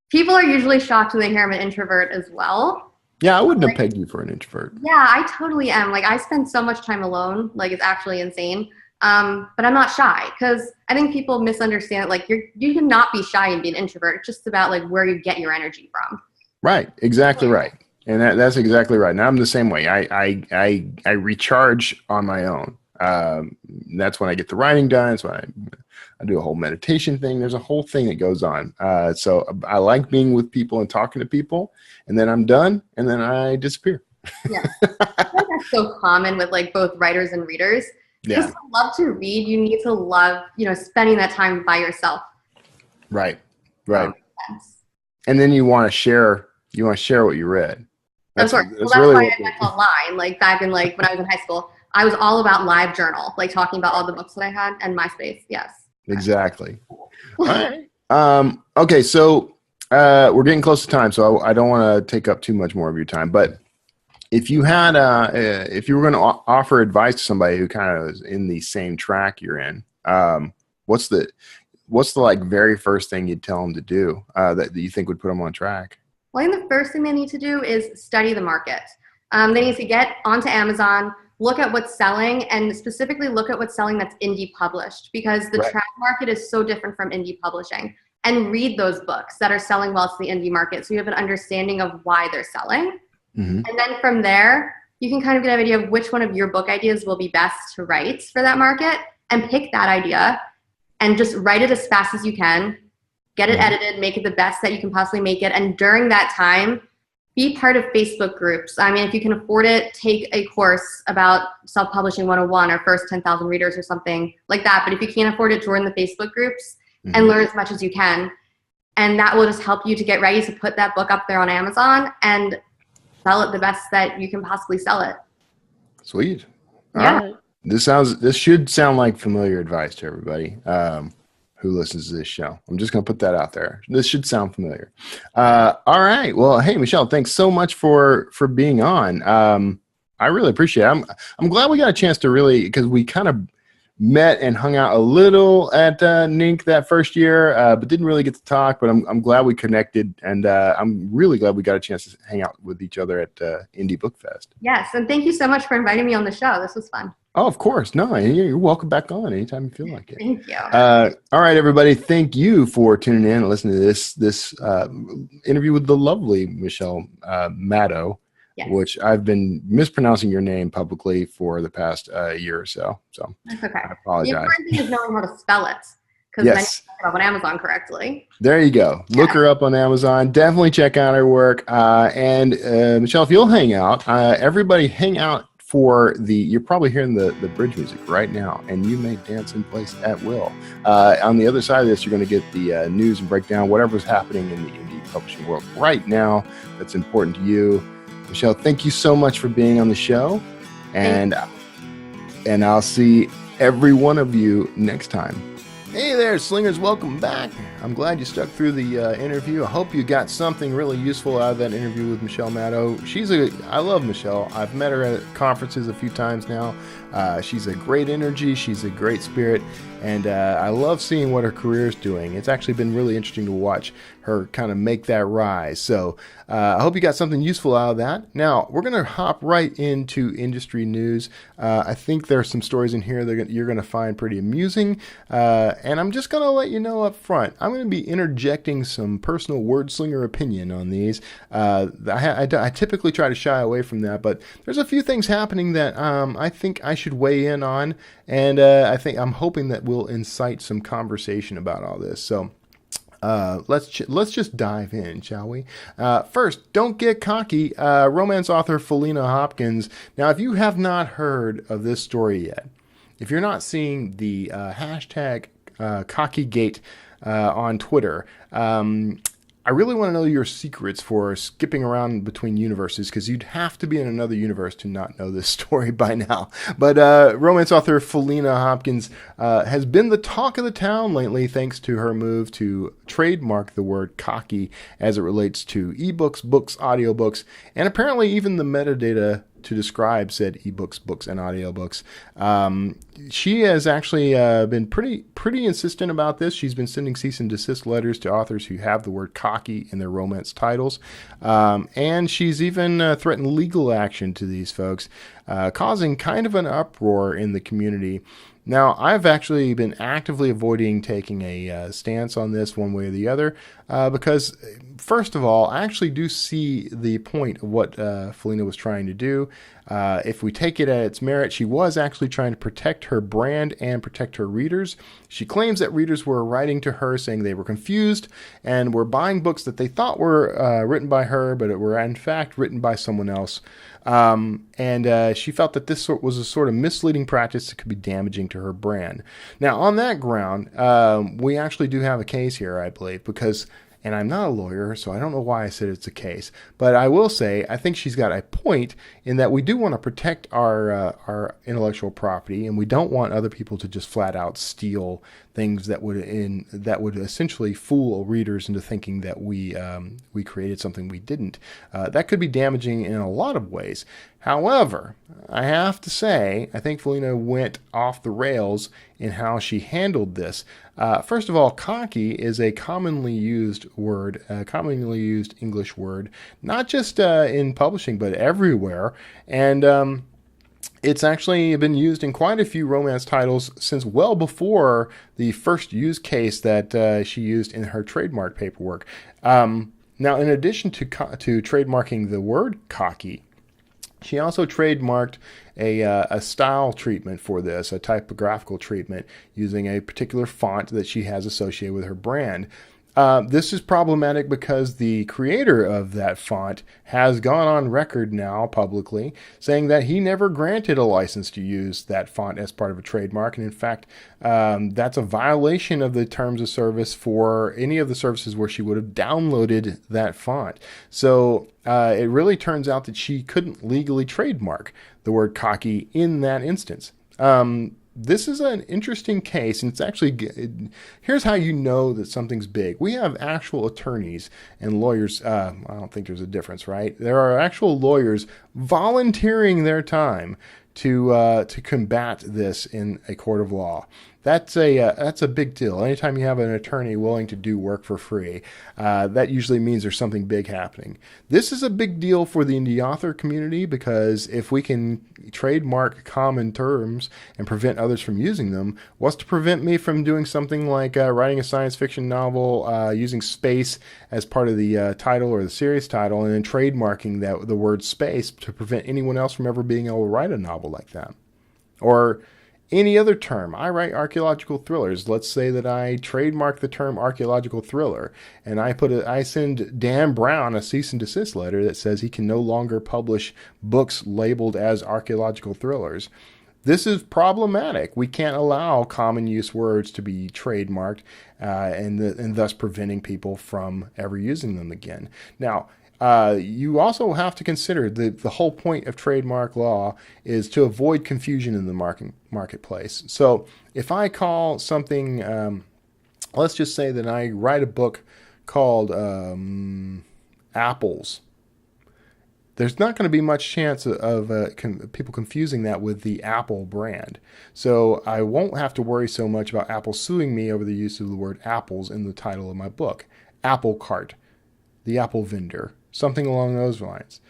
People are usually shocked when they hear I'm an introvert as well. Yeah, I wouldn't have pegged you for an introvert. Yeah, I totally am. I spend so much time alone. It's actually insane. But I'm not shy because I think people misunderstand it. You cannot be shy and be an introvert. It's just about where you get your energy from. Right. Exactly right. And that's exactly right. And I'm the same way. I recharge on my own. That's when I get the writing done. That's when I do a whole meditation thing. There's a whole thing that goes on. So I like being with people and talking to people, and then I'm done, and then I disappear. Yeah. I think that's so common with both writers and readers. Yeah. Just to love to read, you need to love, spending that time by yourself. Right. And then you want to share what you read. That's why I went online. Back in when I was in high school, I was all about live journal, talking about all the books that I had, and MySpace. Yes. Exactly. All right. Okay. So we're getting close to time, so I don't want to take up too much more of your time, but if you had, if you were going to offer advice to somebody who kind of is in the same track you're in, what's the very first thing you'd tell them to do that you think would put them on track? Well, I think the first thing they need to do is study the market. They need to get onto Amazon, look at what's selling, and specifically look at what's selling that's indie published, because the trad market is so different from indie publishing. And read those books that are selling well to the indie market, so you have an understanding of why they're selling. Mm-hmm. And then from there, you can kind of get an idea of which one of your book ideas will be best to write for that market, and pick that idea and just write it as fast as you can, get it edited, make it the best that you can possibly make it. And during that time, be part of Facebook groups. I mean, if you can afford it, take a course about self-publishing 101 or first 10,000 readers or something like that. But if you can't afford it, join the Facebook groups and learn as much as you can. And that will just help you to get ready to put that book up there on Amazon and sell it the best that you can possibly sell it. Sweet. All right. This should sound like familiar advice to everybody who listens to this show. I'm just going to put that out there. This should sound familiar. All right. Well, hey, Michelle, thanks so much for being on. I really appreciate it. I'm glad we got a chance to really, because we kind of met and hung out a little at NINC that first year, but didn't really get to talk. But I'm glad we connected, and I'm really glad we got a chance to hang out with each other at Indie Book Fest. Yes, and thank you so much for inviting me on the show. This was fun. Oh, of course. No, you're welcome back on anytime you feel like it. Thank you. All right, everybody. Thank you for tuning in and listening to this interview with the lovely Michelle Madow. Yes. Which I've been mispronouncing your name publicly for the past year or so. So that's okay. I apologize. The important thing is knowing how to spell it, because then you can look it up on Amazon correctly. There you go. Yeah. Look her up on Amazon. Definitely check out her work. And Michelle, if you'll hang out, everybody hang out for you're probably hearing the bridge music right now, and you may dance in place at will. On the other side of this, you're going to get the news and breakdown, whatever's happening in the indie publishing world right now that's important to you. Michelle, thank you so much for being on the show, and I'll see every one of you next time. Hey there, Slingers, welcome back. I'm glad you stuck through the interview. I hope you got something really useful out of that interview with Michelle Madow. I love Michelle. I've met her at conferences a few times now. She's a great energy. She's a great spirit. And I love seeing what her career is doing. It's actually been really interesting to watch her kind of make that rise. So I hope you got something useful out of that. Now, we're going to hop right into industry news. I think there are some stories in here that you're going to find pretty amusing. And I'm just going to let you know up front, I'm going to be interjecting some personal Wordslinger opinion on these. I typically try to shy away from that, but there's a few things happening that I think I should weigh in on. And I'm hoping that we'll incite some conversation about all this. So let's just dive in, shall we? First, don't get cocky. Romance author Felina Hopkins. Now, if you have not heard of this story yet, if you're not seeing the hashtag CockyGate on Twitter, I really want to know your secrets for skipping around between universes, because you'd have to be in another universe to not know this story by now. But romance author Felina Hopkins has been the talk of the town lately thanks to her move to trademark the word cocky as it relates to ebooks, books, audiobooks, and apparently even the metadata to describe said ebooks, books, and audiobooks. She has actually been pretty insistent about this. She's been sending cease and desist letters to authors who have the word cocky in their romance titles. And she's even threatened legal action to these folks, causing kind of an uproar in the community. Now, I've actually been actively avoiding taking a stance on this one way or the other because, first of all, I actually do see the point of what Felina was trying to do. If we take it at its merit, she was actually trying to protect her brand and protect her readers. She claims that readers were writing to her saying they were confused and were buying books that they thought were written by her, but were in fact written by someone else. And she felt that this was a sort of misleading practice that could be damaging to her brand. Now, on that ground, we actually do have a case here, I believe, because, and I'm not a lawyer, so I don't know why I said it's a case, but I will say I think she's got a point in that we do want to protect our intellectual property, and we don't want other people to just flat out steal things that would essentially fool readers into thinking that we created something we didn't. That could be damaging in a lot of ways. However, I have to say, I think Felina went off the rails in how she handled this. First of all, cocky is a commonly used word, a commonly used English word, not just in publishing, but everywhere. And it's actually been used in quite a few romance titles since well before the first use case that she used in her trademark paperwork. Now, in addition to trademarking the word cocky, she also trademarked a style treatment for this, a typographical treatment using a particular font that she has associated with her brand. This is problematic because the creator of that font has gone on record now publicly saying that he never granted a license to use that font as part of a trademark. And in fact, that's a violation of the terms of service for any of the services where she would have downloaded that font. So it really turns out that she couldn't legally trademark the word cocky in that instance. This is an interesting case, and it's actually, here's how you know that something's big. We have actual attorneys and lawyers. I don't think there's a difference, right? There are actual lawyers volunteering their time to combat this in a court of law. That's a big deal. Anytime you have an attorney willing to do work for free, that usually means there's something big happening. This is a big deal for the indie author community, because if we can trademark common terms and prevent others from using them, what's to prevent me from doing something like writing a science fiction novel, using space as part of the title or the series title, and then trademarking the word space to prevent anyone else from ever being able to write a novel like that? Or any other term. I write archaeological thrillers. Let's say that I trademark the term archaeological thriller, and I send Dan Brown a cease and desist letter that says he can no longer publish books labeled as archaeological thrillers. This is problematic. We can't allow common use words to be trademarked, and thus preventing people from ever using them again. Now, you also have to consider the whole point of trademark law is to avoid confusion in the marketplace. So if I call something, let's just say that I write a book called Apples. There's not going to be much chance of people confusing that with the Apple brand. So I won't have to worry so much about Apple suing me over the use of the word apples in the title of my book. Apple Cart, the Apple vendor, something along those lines.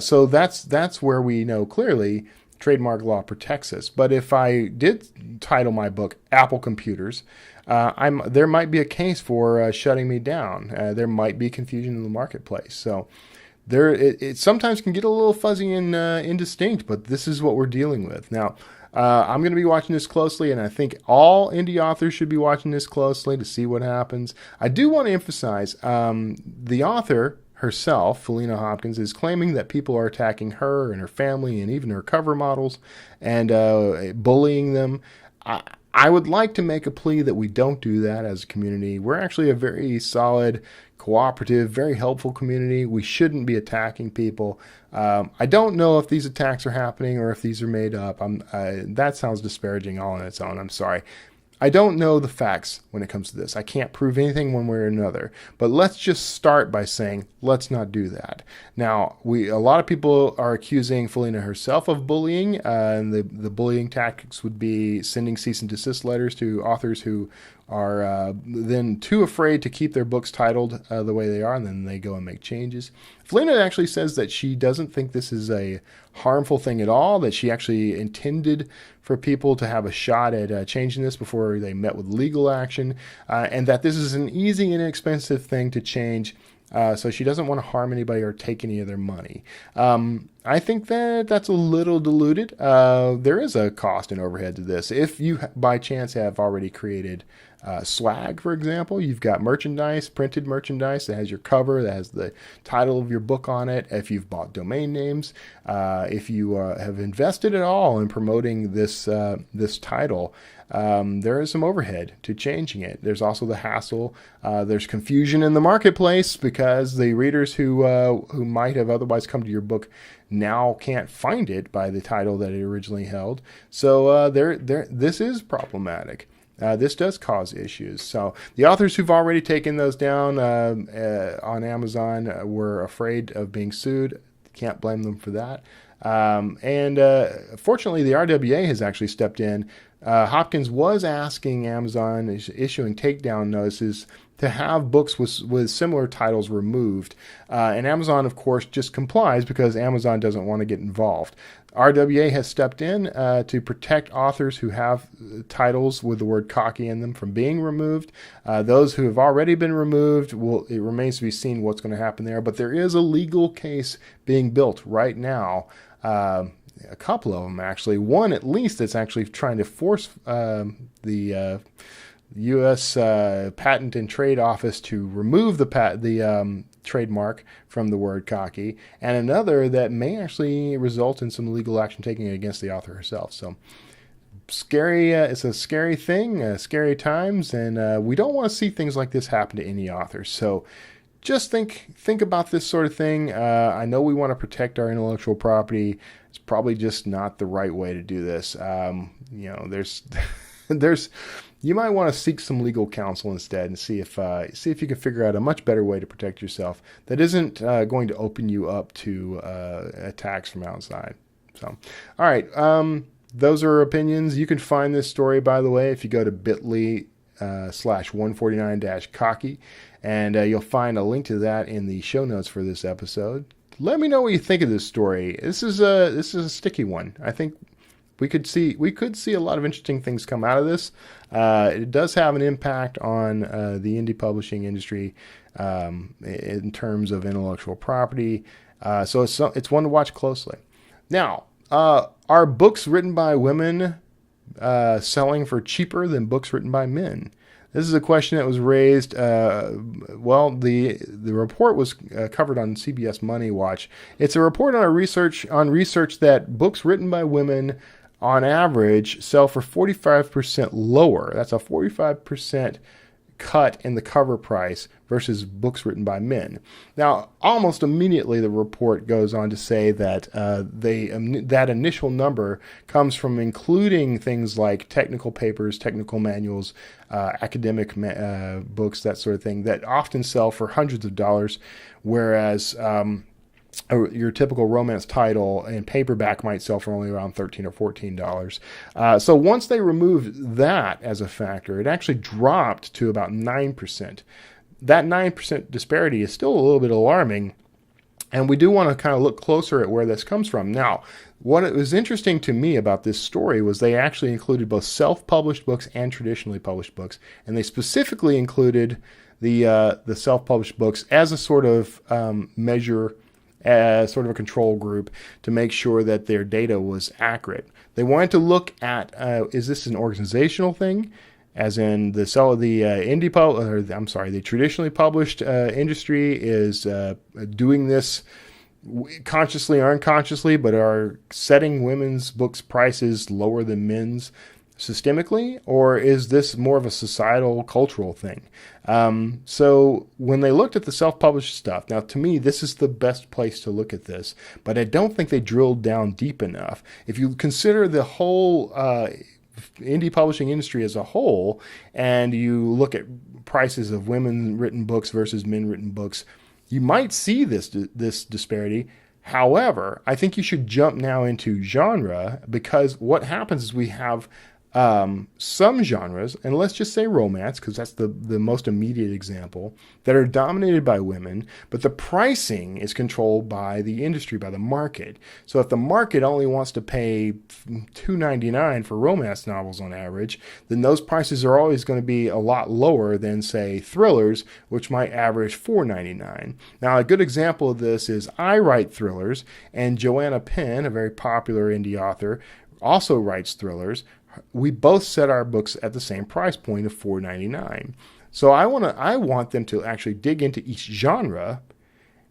So that's where we know clearly trademark law protects us. But if I did title my book Apple Computers, there might be a case for shutting me down. There might be confusion in the marketplace. So it sometimes can get a little fuzzy and indistinct, but this is what we're dealing with. Now, I'm going to be watching this closely, and I think all indie authors should be watching this closely to see what happens. I do want to emphasize the author herself, Felina Hopkins, is claiming that people are attacking her and her family and even her cover models and bullying them. I would like to make a plea that we don't do that as a community. We're actually a very solid, cooperative, very helpful community. We shouldn't be attacking people. I don't know if these attacks are happening or if these are made up. That sounds disparaging all on its own. I'm sorry. I don't know the facts when it comes to this. I can't prove anything one way or another. But let's just start by saying, let's not do that. Now, a lot of people are accusing Felina herself of bullying, and the bullying tactics would be sending cease and desist letters to authors who are then too afraid to keep their books titled the way they are, and then they go and make changes. Felina actually says that she doesn't think this is a harmful thing at all, that she actually intended for people to have a shot at changing this before they met with legal action, and that this is an easy and inexpensive thing to change. So she doesn't want to harm anybody or take any of their money. I think that's a little diluted. There is a cost and overhead to this. If you by chance have already created swag, for example, you've got merchandise, printed merchandise that has your cover, that has the title of your book on it. If you've bought domain names, if you have invested at all in promoting this title, there is some overhead to changing it. There's also the hassle. There's confusion in the marketplace because the readers who might have otherwise come to your book now can't find it by the title that it originally held. So this is problematic. This does cause issues. So the authors who've already taken those down on Amazon were afraid of being sued. Can't blame them for that. Fortunately, the RWA has actually stepped in. Hopkins was asking Amazon, issuing takedown notices, to have books with similar titles removed. And Amazon, of course, just complies because Amazon doesn't want to get involved. RWA has stepped in to protect authors who have titles with the word cocky in them from being removed. Those who have already been removed, it remains to be seen what's going to happen there. But there is a legal case being built right now. A couple of them, actually. One, at least, that's actually trying to force the U.S. Patent and Trade Office to remove the trademark from the word cocky, and another that may actually result in some legal action taken against the author herself. So scary. It's a scary thing, scary times, and we don't want to see things like this happen to any author. So just think about this sort of thing. I know we want to protect our intellectual property. It's probably just not the right way to do this. There's you might want to seek some legal counsel instead and see if you can figure out a much better way to protect yourself that isn't going to open you up to attacks from outside. So, all right. Those are opinions. You can find this story, by the way, if you go to bit.ly/149-cocky, and you'll find a link to that in the show notes for this episode. Let me know what you think of this story. This is a sticky one. I think we could see a lot of interesting things come out of this. It does have an impact on the indie publishing industry in terms of intellectual property. So it's one to watch closely. Now, are books written by women selling for cheaper than books written by men? This is a question that was raised. Well, the report was covered on CBS Money Watch. It's a report on research that books written by women, on average, sell for 45% lower. That's a 45% cut in the cover price versus books written by men. Now, almost immediately, the report goes on to say that that initial number comes from including things like technical papers, technical manuals, academic books, that sort of thing, that often sell for hundreds of dollars, whereas your typical romance title in paperback might sell for only around $13 or $14. So once they removed that as a factor, it actually dropped to about 9%. That 9% disparity is still a little bit alarming, and we do want to kind of look closer at where this comes from. Now, what was interesting to me about this story was they actually included both self-published books and traditionally published books, and they specifically included the self-published books as a sort of measure, as sort of a control group to make sure that their data was accurate. They wanted to look at, is this an organizational thing, as in the traditionally published industry is doing this consciously or unconsciously, but are setting women's books prices lower than men's systemically, or is this more of a societal, cultural thing? So when they looked at the self-published stuff, now to me, this is the best place to look at this, but I don't think they drilled down deep enough. If you consider the whole indie publishing industry as a whole, and you look at prices of women-written books versus men-written books, you might see this disparity. However, I think you should jump now into genre, because what happens is we have some genres, and let's just say romance, because that's the most immediate example, that are dominated by women, but the pricing is controlled by the industry, by the market. So if the market only wants to pay $2.99 for romance novels on average, then those prices are always going to be a lot lower than, say, thrillers, which might average $4.99. Now, a good example of this is I write thrillers, and Joanna Penn, a very popular indie author, also writes thrillers. We both set our books at the same price point of $4.99. So I want them to actually dig into each genre.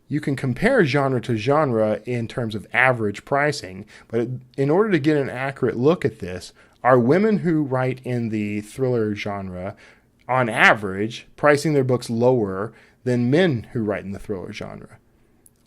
You can compare genre to genre in terms of average pricing, but in order to get an accurate look at this, are women who write in the thriller genre, on average, pricing their books lower than men who write in the thriller genre,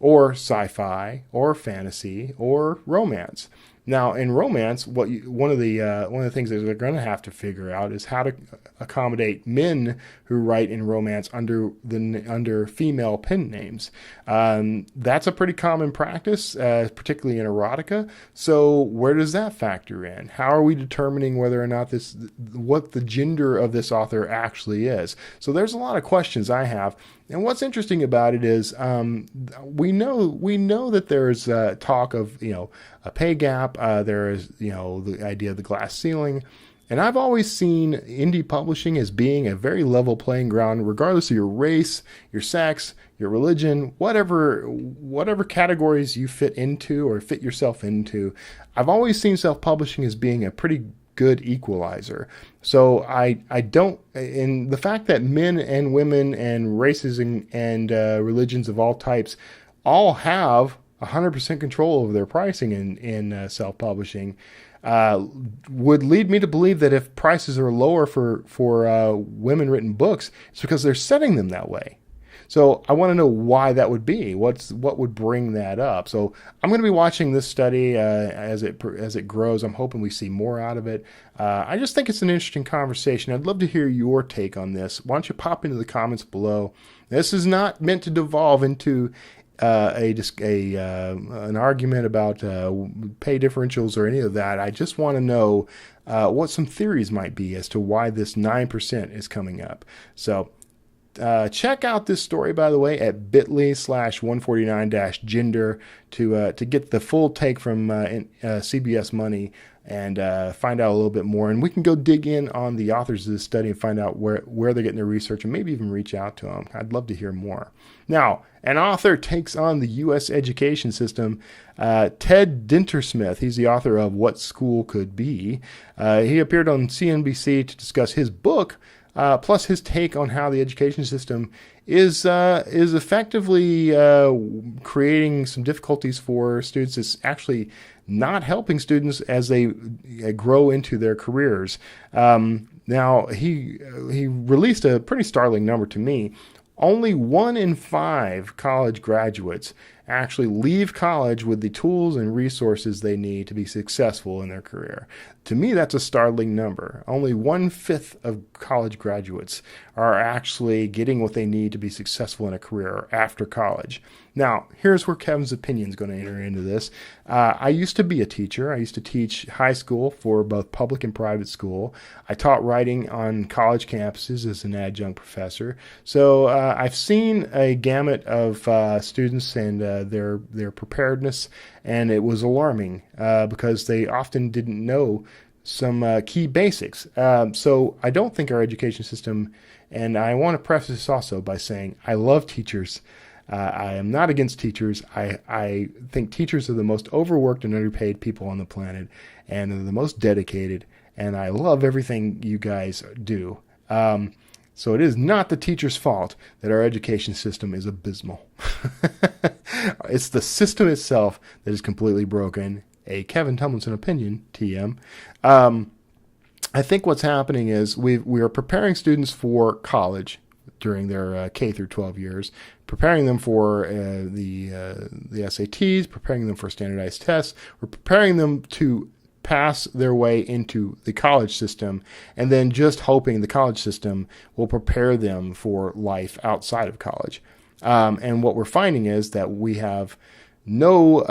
or sci-fi, or fantasy, or romance? Now, in romance, one of the things that they're going to have to figure out is how to accommodate men who write in romance under female pen names. That's a pretty common practice, particularly in erotica. So, where does that factor in? How are we determining whether or not what the gender of this author actually is? So, there's a lot of questions I have. And what's interesting about it is we know that there's talk of a pay gap. There is the idea of the glass ceiling, and I've always seen indie publishing as being a very level playing ground, regardless of your race, your sex, your religion, whatever categories you fit into or fit yourself into. I've always seen self-publishing as being a pretty good equalizer. So I don't, and the fact that men and women and races and religions of all types all have 100% control over their pricing in self-publishing would lead me to believe that if prices are lower for women-written books, it's because they're setting them that way. So I want to know why that would be. What would bring that up? So I'm going to be watching this study as it grows. I'm hoping we see more out of it. I just think it's an interesting conversation. I'd love to hear your take on this. Why don't you pop into the comments below? This is not meant to devolve into an argument about pay differentials or any of that. I just want to know what some theories might be as to why this 9% is coming up. So check out this story, by the way, at bit.ly/149-gender to get the full take from CBS Money and find out a little bit more. And we can go dig in on the authors of this study and find out where they're getting their research and maybe even reach out to them. I'd love to hear more. Now, an author takes on the U.S. education system. Ted Dintersmith, he's the author of What School Could Be. He appeared on CNBC to discuss his book, plus his take on how the education system is effectively creating some difficulties for students. It's actually not helping students as they grow into their careers. Now, he released a pretty startling number to me. Only 1 in 5 college graduates actually leave college with the tools and resources they need to be successful in their career. To me, that's a startling number. Only 1/5 of college graduates are actually getting what they need to be successful in a career after college. Now, here's where Kevin's opinion is going to enter into this. I used to be a teacher. I used to teach high school for both public and private school. I taught writing on college campuses as an adjunct professor. So I've seen a gamut of students and their preparedness, and it was alarming because they often didn't know some key basics. So I don't think our education system, and I want to preface this also by saying I love teachers. I am not against teachers. I think teachers are the most overworked and underpaid people on the planet, and are the most dedicated, and I love everything you guys do. So it is not the teacher's fault that our education system is abysmal. It's the system itself that is completely broken. A Kevin Tumlinson opinion, TM. I think what's happening is we are preparing students for college during their K through 12 years, preparing them for the SATs, preparing them for standardized tests. We're preparing them to pass their way into the college system, and then just hoping the college system will prepare them for life outside of college. And what we're finding is that we have no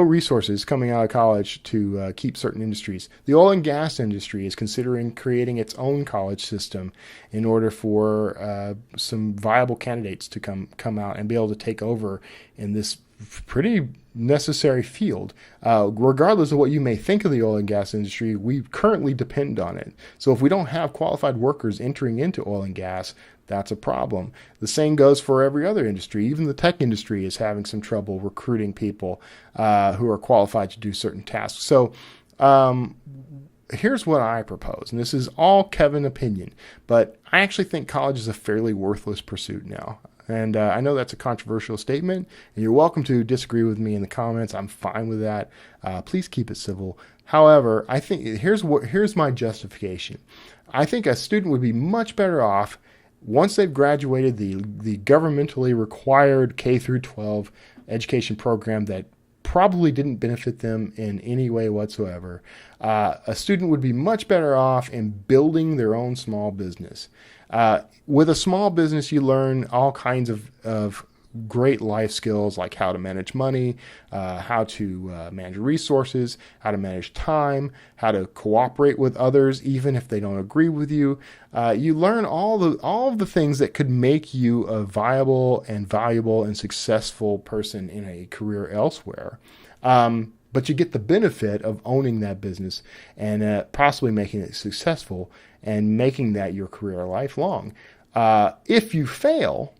resources coming out of college to keep certain industries. The oil and gas industry is considering creating its own college system in order for some viable candidates to come out and be able to take over in this pretty necessary field. Regardless of what you may think of the oil and gas industry, we currently depend on it. So if we don't have qualified workers entering into oil and gas, that's a problem. The same goes for every other industry. Even the tech industry is having some trouble recruiting people who are qualified to do certain tasks. So here's what I propose, and this is all Kevin opinion, but I actually think college is a fairly worthless pursuit now. And I know that's a controversial statement, and you're welcome to disagree with me in the comments. I'm fine with that. Please keep it civil. However, I think here's my justification. I think a student would be much better off once they've graduated the governmentally required K through 12 education program that probably didn't benefit them in any way whatsoever. A student would be much better off in building their own small business. With a small business, you learn all kinds of great life skills like how to manage money, how to manage resources, how to manage time, how to cooperate with others even if they don't agree with you. You learn all of the things that could make you a viable and valuable and successful person in a career elsewhere. But you get the benefit of owning that business and possibly making it successful and making that your career lifelong. If you fail,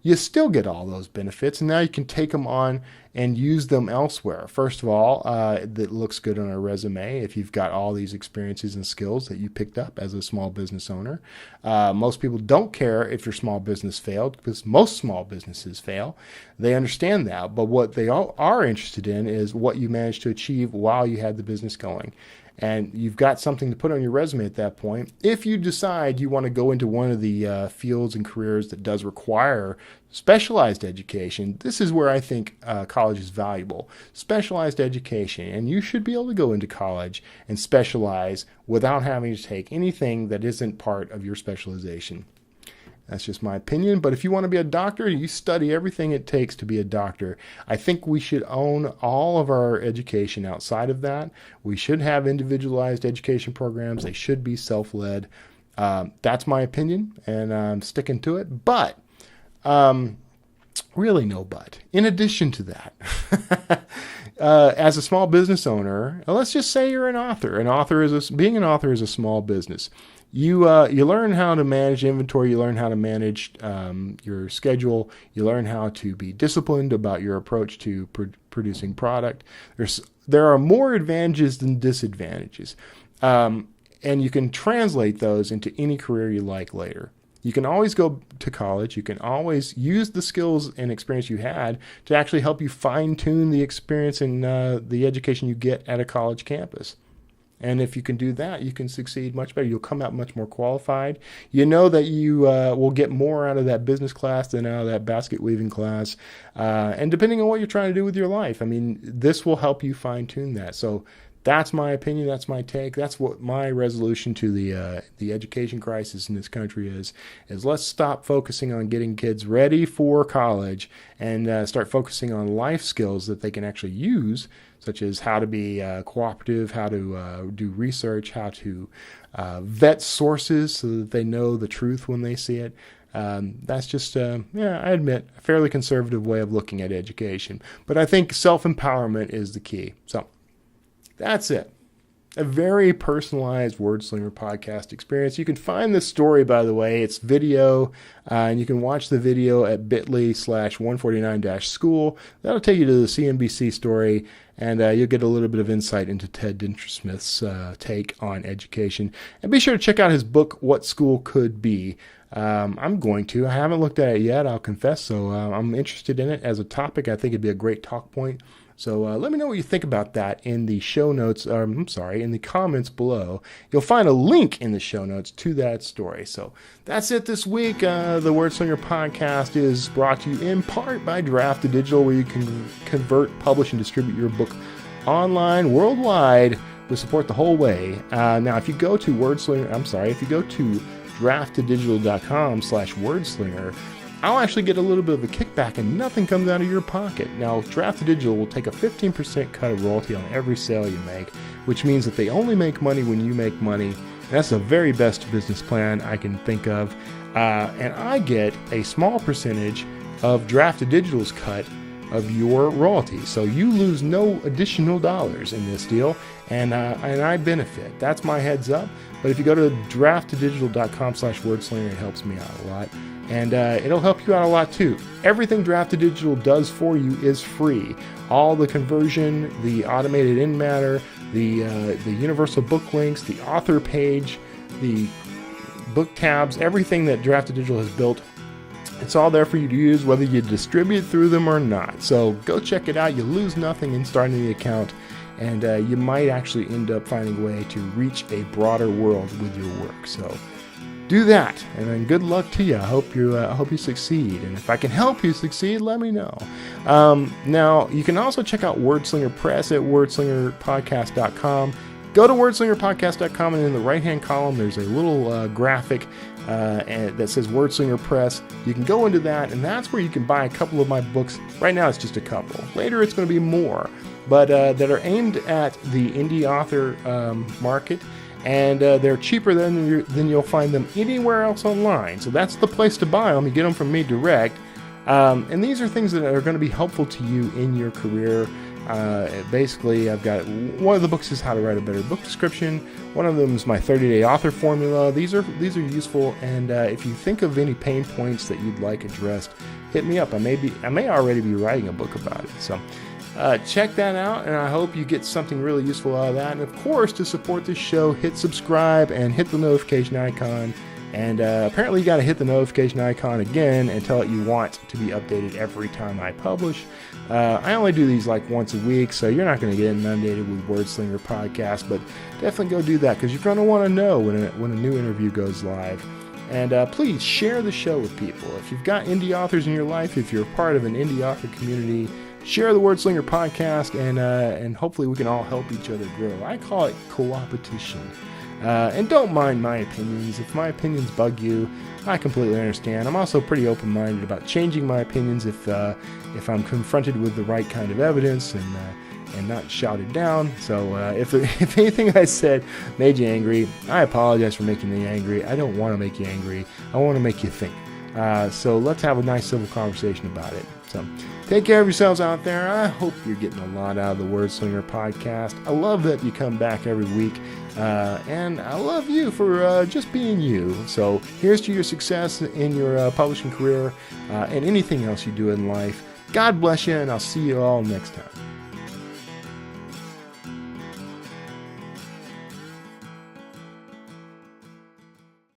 you still get all those benefits, and now you can take them on and use them elsewhere. First of all, that looks good on a resume if you've got all these experiences and skills that you picked up as a small business owner. Most people don't care if your small business failed because most small businesses fail. They understand that, but what they all are interested in is what you managed to achieve while you had the business going. And you've got something to put on your resume at that point. If you decide you want to go into one of the fields and careers that does require specialized education, this is where I think college is valuable. Specialized education, and you should be able to go into college and specialize without having to take anything that isn't part of your specialization. That's just my opinion. But if you want to be a doctor, you study everything it takes to be a doctor. I think we should own all of our education outside of that. We should have individualized education programs. They should be self-led. That's my opinion, and I'm sticking to it. But, really no but. In addition to that, as a small business owner, let's just say you're an author. Being an author is a small business. You learn how to manage inventory. You learn how to manage your schedule. You learn how to be disciplined about your approach to producing product. There are more advantages than disadvantages, and you can translate those into any career you like later. You can always go to college. You can always use the skills and experience you had to actually help you fine-tune the experience and the education you get at a college campus. And if you can do that, you can succeed much better. You'll come out much more qualified. You know that you will get more out of that business class than out of that basket weaving class. And depending on what you're trying to do with your life, I mean, this will help you fine-tune that. So that's my opinion. That's my take. That's what my resolution to the education crisis in this country is let's stop focusing on getting kids ready for college and start focusing on life skills that they can actually use, such as how to be cooperative, how to do research, how to vet sources so that they know the truth when they see it. That's just, I admit, a fairly conservative way of looking at education. But I think self-empowerment is the key. So that's it. A very personalized Wordslinger podcast experience. You can find this story, by the way. It's video, and you can watch the video at bit.ly/149-school. That'll take you to the CNBC story, and you'll get a little bit of insight into Ted Dintersmith's take on education. And be sure to check out his book, What School Could Be. I'm going to. I haven't looked at it yet, I'll confess, so I'm interested in it as a topic. I think it'd be a great talk point. So let me know what you think about that in the show notes, in the comments below. You'll find a link in the show notes to that story. So that's it this week. The Wordslinger podcast is brought to you in part by Draft2Digital, where you can convert, publish, and distribute your book online, worldwide, with support the whole way. Now, if you go to draft2digital.com/wordslinger, I'll actually get a little bit of a kickback and nothing comes out of your pocket. Now, Draft2Digital will take a 15% cut of royalty on every sale you make, which means that they only make money when you make money. And that's the very best business plan I can think of. And I get a small percentage of Draft2Digital's cut of your royalty. So you lose no additional dollars in this deal, and I benefit. That's my heads up. But if you go to draft2digital.com/wordslinger, it helps me out a lot. And it'll help you out a lot too. Everything Draft2Digital does for you is free. All the conversion, the automated in matter, the universal book links, the author page, the book tabs, everything that Draft2Digital has built, it's all there for you to use, whether you distribute through them or not. So go check it out. You lose nothing in starting the account, and you might actually end up finding a way to reach a broader world with your work. So do that, and then good luck to you. I hope you succeed, and if I can help you succeed, let me know. Now, you can also check out Wordslinger Press at wordslingerpodcast.com. Go to wordslingerpodcast.com, and in the right-hand column, there's a little graphic that says Wordslinger Press. You can go into that, and that's where you can buy a couple of my books. Right now, it's just a couple. Later, it's going to be more, but that are aimed at the indie author market. And they're cheaper than you'll find them anywhere else online. So that's the place to buy them. You get them from me direct. And these are things that are going to be helpful to you in your career. Basically, I've got one of the books is How to Write a Better Book Description. One of them is my 30-day author formula. These are useful. And if you think of any pain points that you'd like addressed, hit me up. I may already be writing a book about it. So check that out, and I hope you get something really useful out of that. And of course, to support this show, hit subscribe and hit the notification icon. And apparently you got to hit the notification icon again and tell it you want to be updated every time I publish. I only do these like once a week, so you're not going to get inundated with Wordslinger podcast, but definitely go do that because you're going to want to know when a new interview goes live. And please share the show with people. If you've got indie authors in your life, if you're part of an indie author community, share the Wordslinger podcast, and hopefully we can all help each other grow. I call it co-opetition. And don't mind my opinions. If my opinions bug you, I completely understand. I'm also pretty open-minded about changing my opinions if I'm confronted with the right kind of evidence and not shouted down. So if anything I said made you angry, I apologize for making you angry. I don't want to make you angry. I want to make you think. So let's have a nice civil conversation about it. So take care of yourselves out there. I hope you're getting a lot out of the Wordslinger podcast. I love that you come back every week. And I love you for just being you. So here's to your success in your publishing career and anything else you do in life. God bless you, and I'll see you all next time.